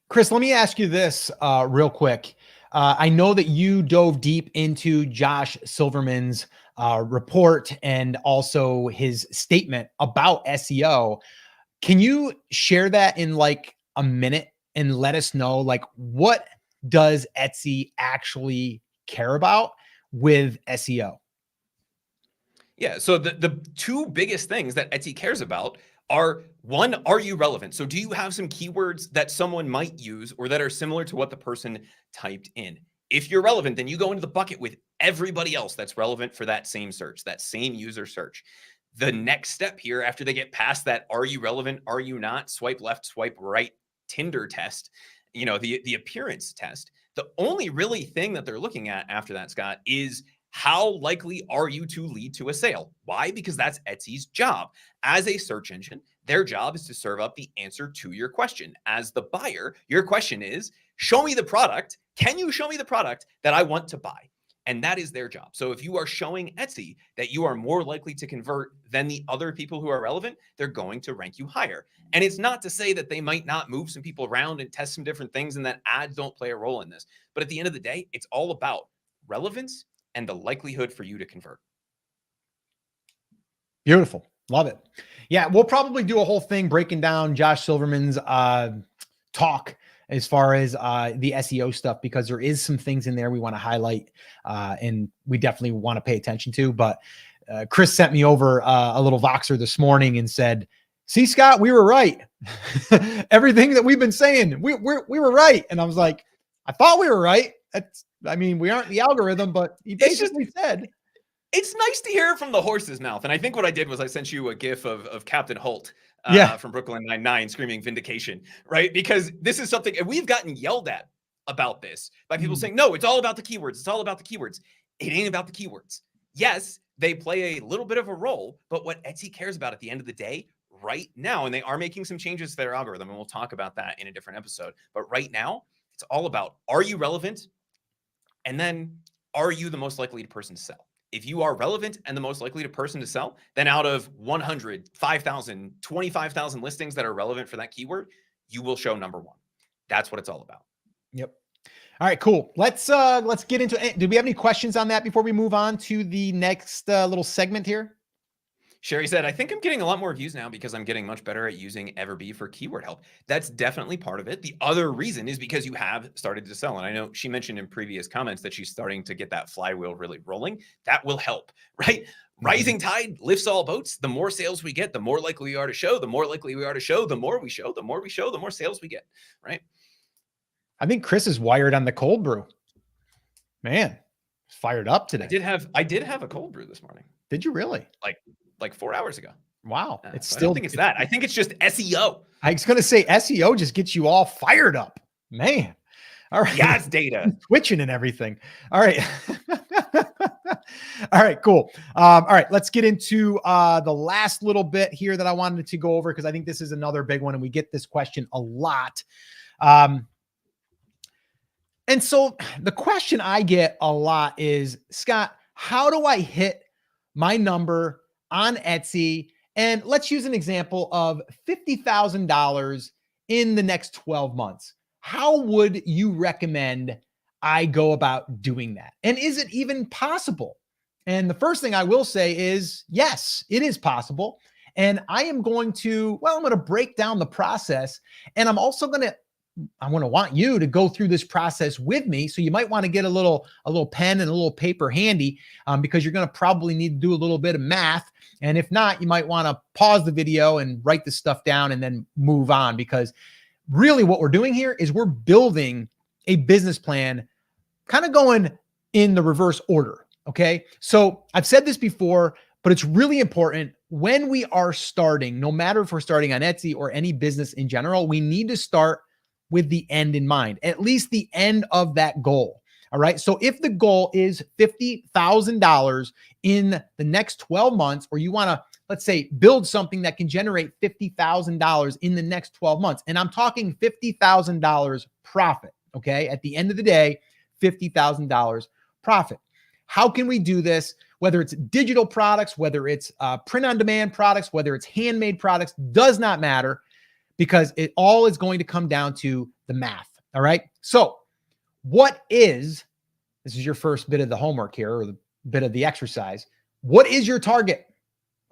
Chris, let me ask you this real quick. I know that you dove deep into Josh Silverman's report and also his statement about SEO. Can you share that in like a minute and let us know, like, what does Etsy actually care about with SEO? Yeah. So the two biggest things that Etsy cares about are, one, are you relevant? So do you have some keywords that someone might use or that are similar to what the person typed in? If you're relevant, then you go into the bucket with everybody else that's relevant for that same search, that same user search. The next step here, after they get past that, are you relevant? Are you not? Swipe left, swipe right, Tinder test, the appearance test. The only really thing that they're looking at after that, Scott, is how likely are you to lead to a sale? Why? Because that's Etsy's job. As a search engine, their job is to serve up the answer to your question. As the buyer, your question is, show me the product. Can you show me the product that I want to buy? And that is their job. So if you are showing Etsy that you are more likely to convert than the other people who are relevant, they're going to rank you higher. And it's not to say that they might not move some people around and test some different things and that ads don't play a role in this. But at the end of the day, it's all about relevance and the likelihood for you to convert. Beautiful. Love it. Yeah, we'll probably do a whole thing breaking down Josh Silverman's talk as far as the SEO stuff, because there is some things in there we want to highlight and we definitely want to pay attention to. But Chris sent me over a little Voxer this morning and said, see, Scott, we were right. Everything that we've been saying, we were right. And I was like, I thought we were right. We aren't the algorithm, but he basically said, it's nice to hear it from the horse's mouth. And I think what I did was I sent you a GIF of Captain Holt from Brooklyn Nine-Nine screaming vindication, right? Because this is something, and we've gotten yelled at about this by people saying, no, it's all about the keywords. It's all about the keywords. It ain't about the keywords. Yes, they play a little bit of a role, but what Etsy cares about at the end of the day right now, and they are making some changes to their algorithm, and we'll talk about that in a different episode. But right now, it's all about, are you relevant? And then, are you the most likely person to sell? If you are relevant and the most likely person to sell, then out of 100, 5,000, 25,000 listings that are relevant for that keyword, you will show number one. That's what it's all about. Yep. All right, cool. Let's get into it. Do we have any questions on that before we move on to the next little segment here? Sherry said, I think I'm getting a lot more views now because I'm getting much better at using Everbee for keyword help. That's definitely part of it. The other reason is because you have started to sell. And I know she mentioned in previous comments that she's starting to get that flywheel really rolling. That will help, right? Rising tide lifts all boats. The more sales we get, the more likely we are to show. The more likely we are to show, the more we show, the more we show, the more sales we get, right? I think Chris is wired on the cold brew. Man, fired up today. I did have a cold brew this morning. Did you really? Like 4 hours ago. Wow. I don't think it's that. I think it's just SEO. I was going to say SEO just gets you all fired up, man. All right. Yeah, it's data. Twitching and everything. All right. All right, cool. All right, let's get into the last little bit here that I wanted to go over, because I think this is another big one and we get this question a lot. And so the question I get a lot is, Scott, how do I hit my number on Etsy? And let's use an example of $50,000 in the next 12 months. How would you recommend I go about doing that? And is it even possible? And the first thing I will say is, yes, it is possible. And I'm going to break down the process. And I'm also I want you to go through this process with me. So you might want to get a little pen and a little paper handy, because you're going to probably need to do a little bit of math. And if not, you might want to pause the video and write this stuff down and then move on, because really what we're doing here is we're building a business plan, kind of going in the reverse order. Okay. So I've said this before, but it's really important when we are starting, no matter if we're starting on Etsy or any business in general, we need to start with the end in mind, at least the end of that goal. All right. So if the goal is $50,000 in the next 12 months, or you want to, let's say, build something that can generate $50,000 in the next 12 months, and I'm talking $50,000 profit. Okay. At the end of the day, $50,000 profit. How can we do this? Whether it's digital products, whether it's print on demand products, whether it's handmade products, does not matter, because it all is going to come down to the math. All right. So this is your first bit of the homework here, or the bit of the exercise. What is your target?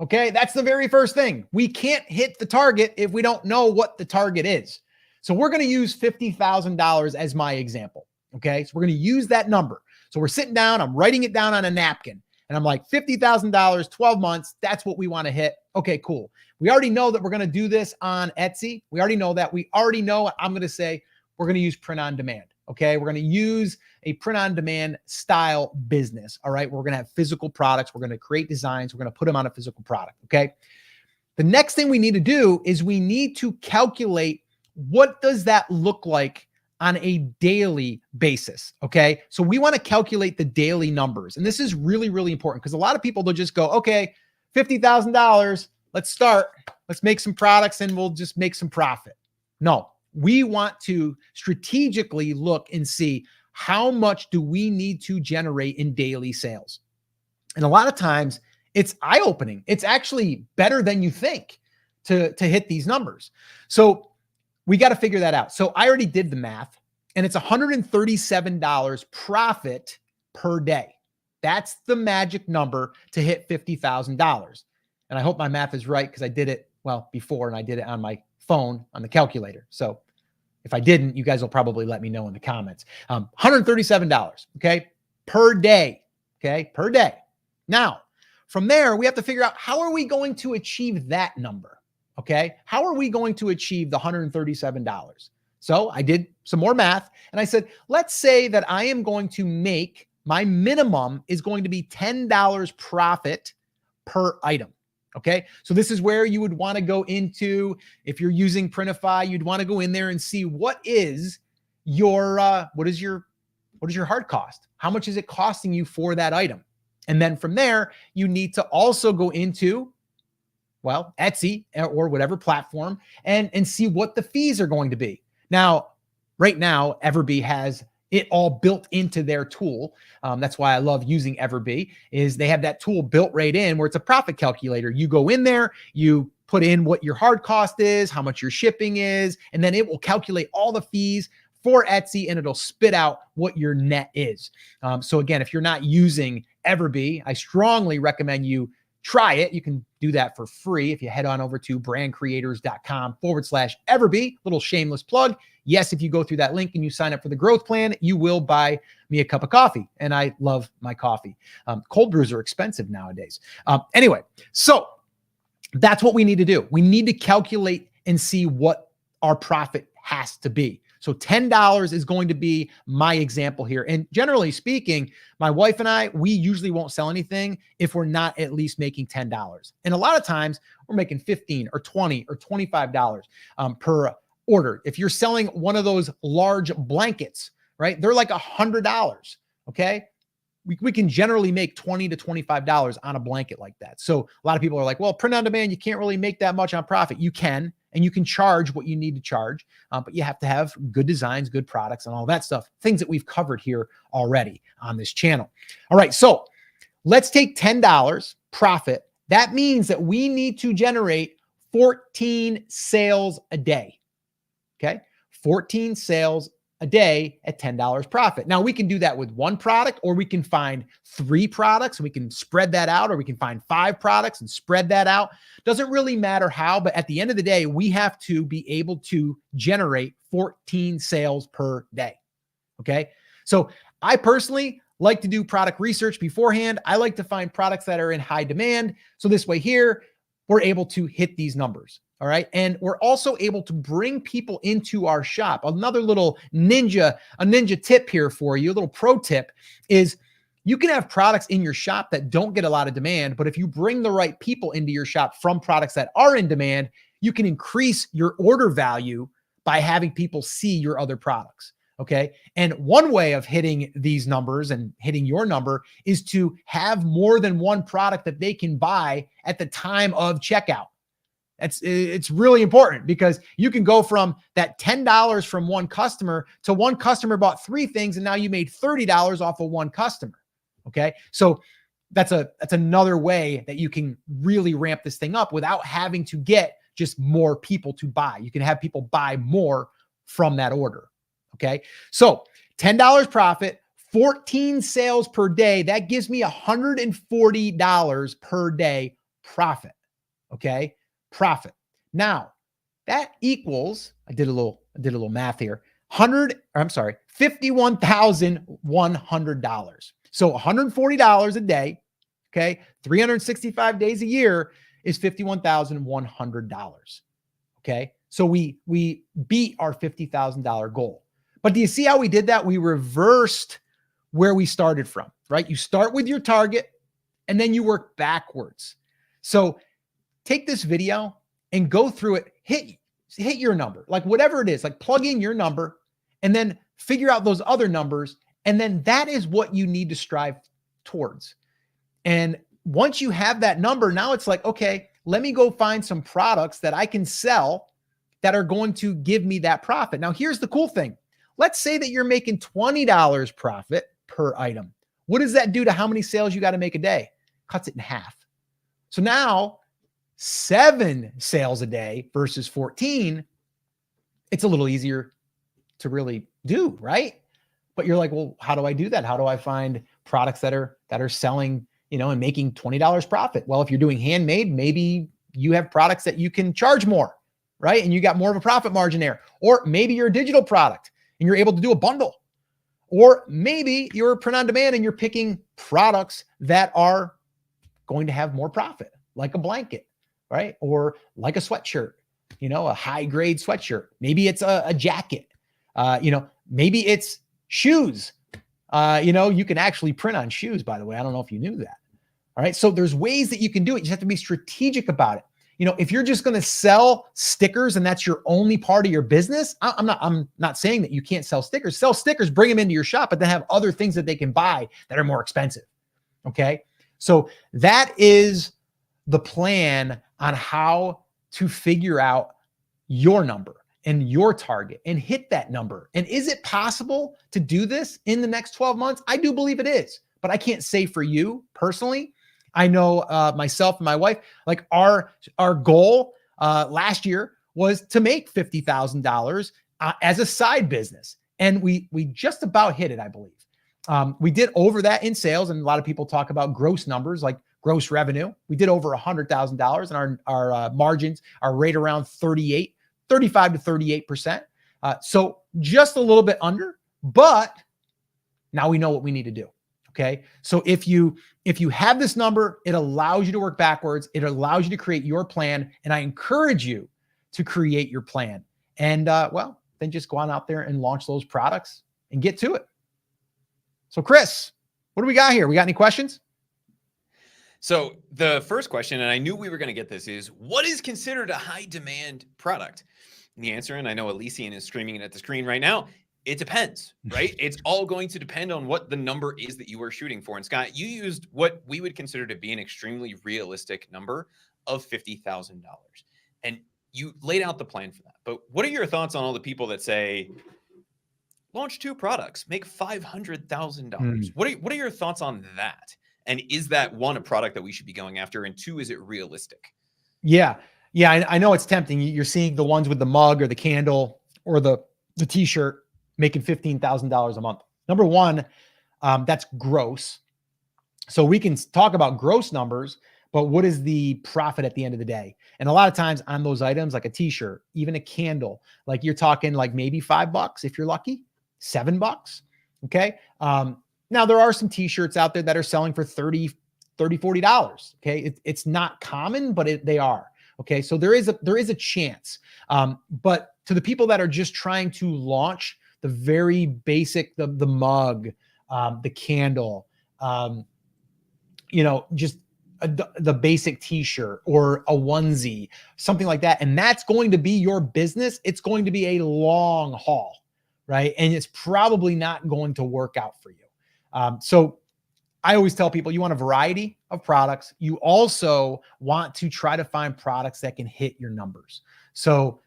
Okay, that's the very first thing. We can't hit the target if we don't know what the target is. So we're going to use $50,000 as my example. Okay, so we're going to use that number. So we're sitting down, I'm writing it down on a napkin, and I'm like, $50,000, 12 months, that's what we want to hit. Okay, cool. We already know that we're going to do this on Etsy. We already know that. We already know, I'm going to say, we're going to use print on demand. Okay, we're going to use a print on demand style business. All right, we're going to have physical products. We're going to create designs. We're going to put them on a physical product. Okay, the next thing we need to do is we need to calculate what does that look like on a daily basis. Okay, so we want to calculate the daily numbers, and this is really, really important because a lot of people, they'll just go, okay, $50,000. Let's start. Let's make some products and we'll just make some profit. No. We want to strategically look and see how much do we need to generate in daily sales. And a lot of times it's eye-opening. It's actually better than you think to hit these numbers. So we got to figure that out. So I already did the math, and it's $137 profit per day. That's the magic number to hit $50,000. And I hope my math is right because I did it, well, before, and I did it on my phone on the calculator. So if I didn't, you guys will probably let me know in the comments. $137, okay, per day, okay, per day. Now, from there, we have to figure out how are we going to achieve that number, okay? How are we going to achieve the $137? So I did some more math, and I said, let's say that I am going to make, my minimum is going to be $10 profit per item. Okay, so this is where you would want to go into, if you're using Printify, you'd want to go in there and see what is your hard cost? How much is it costing you for that item? And then from there, you need to also go into, well, Etsy or whatever platform and see what the fees are going to be. Now, right now, Everbee has it all built into their tool. That's why I love using Everbee, is they have that tool built right in where it's a profit calculator. You go in there, you put in what your hard cost is, how much your shipping is, and then it will calculate all the fees for Etsy and it'll spit out what your net is. So again, if you're not using Everbee, I strongly recommend you try it. You can do that for free if you head on over to brandcreators.com/Everbee. Little shameless plug. Yes, if you go through that link and you sign up for the growth plan, you will buy me a cup of coffee. And I love my coffee. Cold brews are expensive nowadays. Anyway, so that's what we need to do. We need to calculate and see what our profit has to be. So $10 is going to be my example here. And generally speaking, my wife and I, we usually won't sell anything if we're not at least making $10. And a lot of times we're making $15 or $20 or $25 per order. If you're selling one of those large blankets, right, they're like $100. Okay. We can generally make $20 to $25 on a blanket like that. So a lot of people are like, well, print on demand, you can't really make that much on profit. You can, and you can charge what you need to charge, but you have to have good designs, good products, and all that stuff, things that we've covered here already on this channel. All right, so let's take $10 profit. That means that we need to generate 14 sales a day, okay? 14 sales a day at $10 profit. Now we can do that with one product, or we can find 3 products and we can spread that out, or we can find 5 products and spread that out. Doesn't really matter how, but at the end of the day, we have to be able to generate 14 sales per day. Okay. So I personally like to do product research beforehand. I like to find products that are in high demand. So this way here, we're able to hit these numbers. All right. And we're also able to bring people into our shop. Another little ninja tip here for you, a little pro tip is you can have products in your shop that don't get a lot of demand, but if you bring the right people into your shop from products that are in demand, you can increase your order value by having people see your other products. Okay. And one way of hitting these numbers and hitting your number is to have more than one product that they can buy at the time of checkout. It's really important because you can go from that $10 from one customer to one customer bought 3 things, and now you made $30 off of one customer. Okay. So that's another way that you can really ramp this thing up without having to get just more people to buy. You can have people buy more from that order. Okay. So $10 profit, 14 sales per day. That gives me $140 per day profit. Okay. Profit. Now that equals, I did a little math here. $51,100. So $140 a day. Okay. 365 days a year is $51,100. Okay. So we beat our $50,000 goal. But do you see how we did that? We reversed where we started from, right? You start with your target and then you work backwards. So take this video and go through it, hit your number, like whatever it is, like plug in your number and then figure out those other numbers. And then that is what you need to strive towards. And once you have that number, now it's like, okay, let me go find some products that I can sell that are going to give me that profit. Now, here's the cool thing. Let's say that you're making $20 profit per item. What does that do to how many sales you got to make a day? Cuts it in half. So now 7 sales a day versus 14, it's a little easier to really do, right? But you're like, well, how do I do that? How do I find products that are selling, and making $20 profit? Well, if you're doing handmade, maybe you have products that you can charge more, right? And you got more of a profit margin there. Or maybe you're a digital product and you're able to do a bundle. Or maybe you're a print on demand and you're picking products that are going to have more profit, like a blanket, right? Or like a sweatshirt, a high grade sweatshirt. Maybe it's a jacket, maybe it's shoes. You can actually print on shoes, by the way. I don't know if you knew that. All right. So there's ways that you can do it. You just have to be strategic about it. If you're just going to sell stickers and that's your only part of your business, I'm not saying that you can't sell stickers. Sell stickers, bring them into your shop, but then have other things that they can buy that are more expensive. Okay. So that is the plan on how to figure out your number and your target and hit that number. And is it possible to do this in the next 12 months? I do believe it is, but I can't say for you personally. I know myself and my wife, like our goal last year was to make $50,000 as a side business. And we just about hit it, I believe. We did over that in sales. And a lot of people talk about gross numbers, like gross revenue. We did over $100,000 and our margins are right around 35 to 38%. So just a little bit under, but now we know what we need to do. Okay. So if you have this number, it allows you to work backwards. It allows you to create your plan. And I encourage you to create your plan. And then just go on out there and launch those products and get to it. So Chris, what do we got here? We got any questions? So the first question, and I knew we were going to get this, is what is considered a high demand product? And the answer, and I know Elysian is streaming it at the screen right now, it depends, right? It's all going to depend on what the number is that you are shooting for. And Scott, you used what we would consider to be an extremely realistic number of $50,000. And you laid out the plan for that. But what are your thoughts on all the people that say, launch 2 products, make $500,000? What are your thoughts on that? And is that, 1, a product that we should be going after? And 2, is it realistic? Yeah. I know it's tempting. You're seeing the ones with the mug or the candle or the t-shirt making $15,000 a month. Number 1, that's gross. So we can talk about gross numbers, but what is the profit at the end of the day? And a lot of times on those items, like a t-shirt, even a candle, like you're talking like maybe $5 if you're lucky, $7. Okay. Now there are some t-shirts out there that are selling for $30, $40. Okay. It's not common, but they are. Okay. So there is a chance. But to the people that are just trying to launch the very basic, the mug, the candle, just the basic t-shirt or a onesie, something like that. And that's going to be your business. It's going to be a long haul, right? And it's probably not going to work out for you. So I always tell people, you want a variety of products. You also want to try to find products that can hit your numbers. So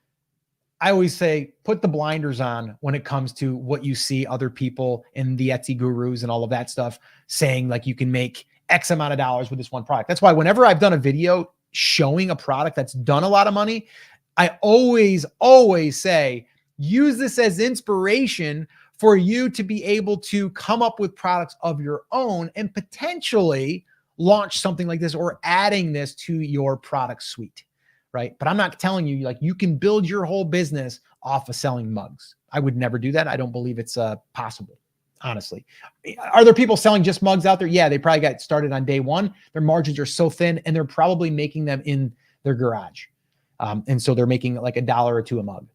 I always say, put the blinders on when it comes to what you see other people in the Etsy gurus and all of that stuff saying, like you can make X amount of dollars with this one product. That's why whenever I've done a video showing a product that's done a lot of money, I always say, use this as inspiration for you to be able to come up with products of your own and potentially launch something like this or adding this to your product suite, right? But I'm not telling you, like, you can build your whole business off of selling mugs. I would never do that. I don't believe it's possible, honestly. Are there people selling just mugs out there? Yeah, they probably got started on day one. Their margins are so thin, and they're probably making them in their garage. And so they're making like $1 or $2 a mug.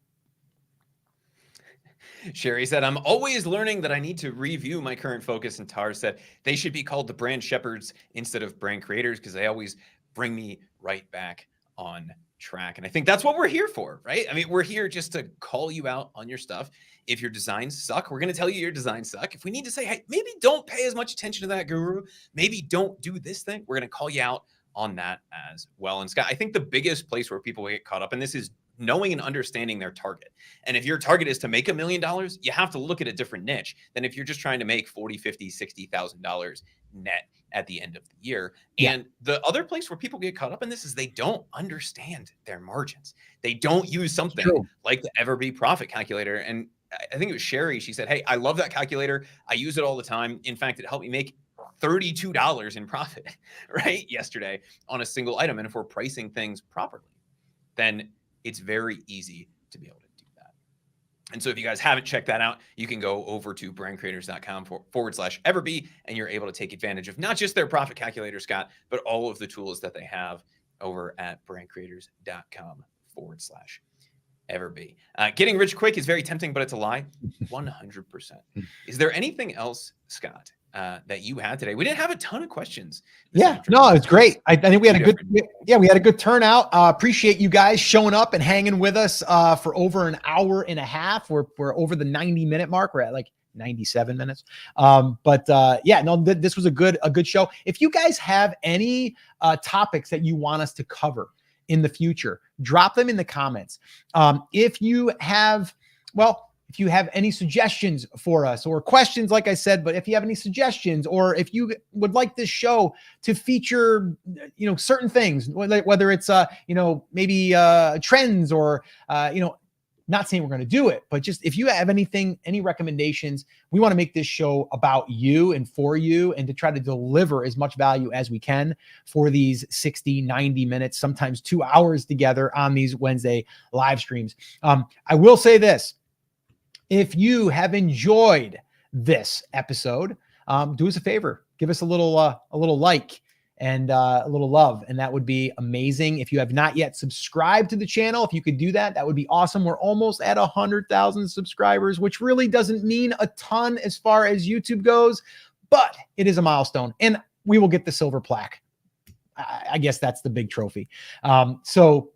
Sherry said, I'm always learning that I need to review my current focus. And Tar said, they should be called the brand shepherds instead of brand creators because they always bring me right back on track. And I think that's what we're here for, right? I mean, we're here just to call you out on your stuff. If your designs suck, we're going to tell you your designs suck. If we need to say, hey, maybe don't pay as much attention to that guru, maybe don't do this thing, we're going to call you out on that as well. And Scott, I think the biggest place where people get caught up in this is knowing and understanding their target. And if your target is to make $1 million, you have to look at a different niche than if you're just trying to make $40,000, $50,000, $60,000 net at the end of the year. Yeah. And the other place where people get caught up in this is they don't understand their margins. They don't use something like the Everbee profit calculator. And I think it was Sherry. She said, hey, I love that calculator. I use it all the time. In fact, it helped me make $32 in profit, right? Yesterday on a single item. And if we're pricing things properly, then it's very easy to be able to do that. And so if you guys haven't checked that out, you can go over to brandcreators.com/Everbee, and you're able to take advantage of not just their profit calculator, Scott, but all of the tools that they have over at brandcreators.com/Everbee. Getting rich quick is very tempting, but it's a lie. 100%. Is there anything else, Scott, that you had today? We didn't have a ton of questions. Yeah, no, it's great. I think we had a good turnout. Appreciate you guys showing up and hanging with us for over an hour and a half. We're over the 90-minute mark. We're at like 97 minutes. This was a good show. If you guys have any topics that you want us to cover in the future, drop them in the comments. If you have any suggestions for us or questions, like I said, but if you have any suggestions or if you would like this show to feature, certain things, whether it's, maybe trends or, not saying we're going to do it, but just if you have any recommendations, we want to make this show about you and for you and to try to deliver as much value as we can for these 60, 90 minutes, sometimes 2 hours together on these Wednesday live streams. I will say this. If you have enjoyed this episode, do us a favor, give us a little like and a little love, and that would be amazing. If you have not yet subscribed to the channel, if you could do that, that would be awesome. We're almost at 100,000 subscribers, which really doesn't mean a ton as far as YouTube goes, but it is a milestone, and we will get the silver plaque. I guess that's the big trophy. But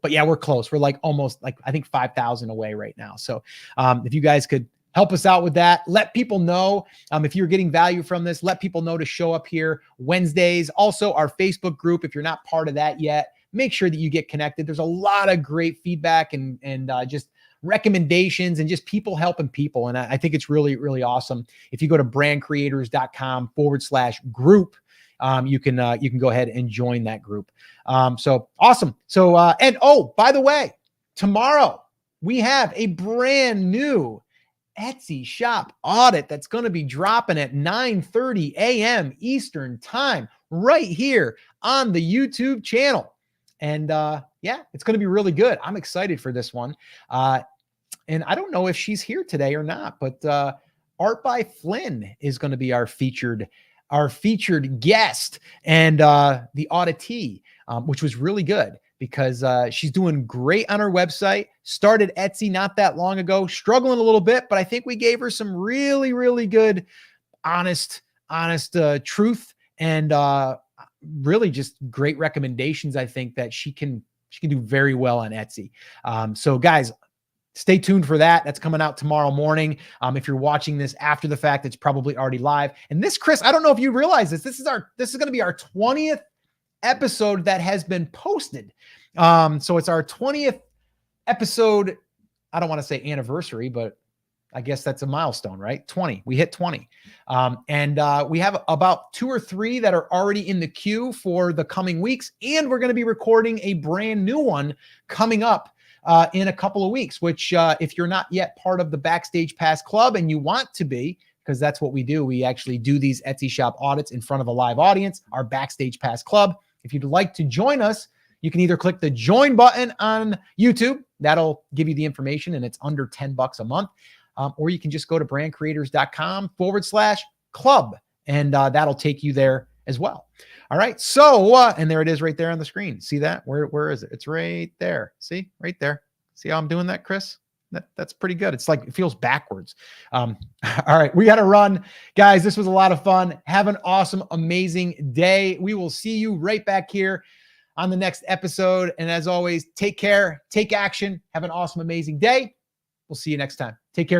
yeah, we're close. We're like almost I think 5,000 away right now. So if you guys could help us out with that, let people know if you're getting value from this, let people know to show up here Wednesdays. Also our Facebook group, if you're not part of that yet, make sure that you get connected. There's a lot of great feedback and just recommendations and just people helping people. And I think it's really, really awesome. If you go to brandcreators.com/group, you can go ahead and join that group. So awesome. So, by the way, tomorrow we have a brand new Etsy shop audit that's going to be dropping at 9:30 a.m. Eastern time right here on the YouTube channel. And it's going to be really good. I'm excited for this one. And I don't know if she's here today or not, but Art by Flynn is going to be our featured guest and the auditee, which was really good because she's doing great on her website, started Etsy not that long ago, struggling a little bit, but I think we gave her some really, really good, honest truth and really just great recommendations. I think that she can do very well on Etsy. So guys, stay tuned for that. That's coming out tomorrow morning. If you're watching this after the fact, it's probably already live. And this, Chris, I don't know if you realize this. This is going to be our 20th episode that has been posted. So it's our 20th episode. I don't want to say anniversary, but I guess that's a milestone, right? 20. We hit 20. And we have about 2 or 3 that are already in the queue for the coming weeks. And we're going to be recording a brand new one coming up in a couple of weeks, which if you're not yet part of the Backstage Pass Club and you want to be, because that's what we do. We actually do these Etsy shop audits in front of a live audience, our Backstage Pass Club. If you'd like to join us, you can either click the join button on YouTube. That'll give you the information and it's under $10 a month. Or you can just go to brandcreators.com/club and that'll take you there as well. All right. So, and there it is right there on the screen. See that? Where is it? It's right there. See, right there. See how I'm doing that, Chris? That's pretty good. It's like, it feels backwards. All right. We got to run. Guys, this was a lot of fun. Have an awesome, amazing day. We will see you right back here on the next episode. And as always, take care, take action, have an awesome, amazing day. We'll see you next time. Take care.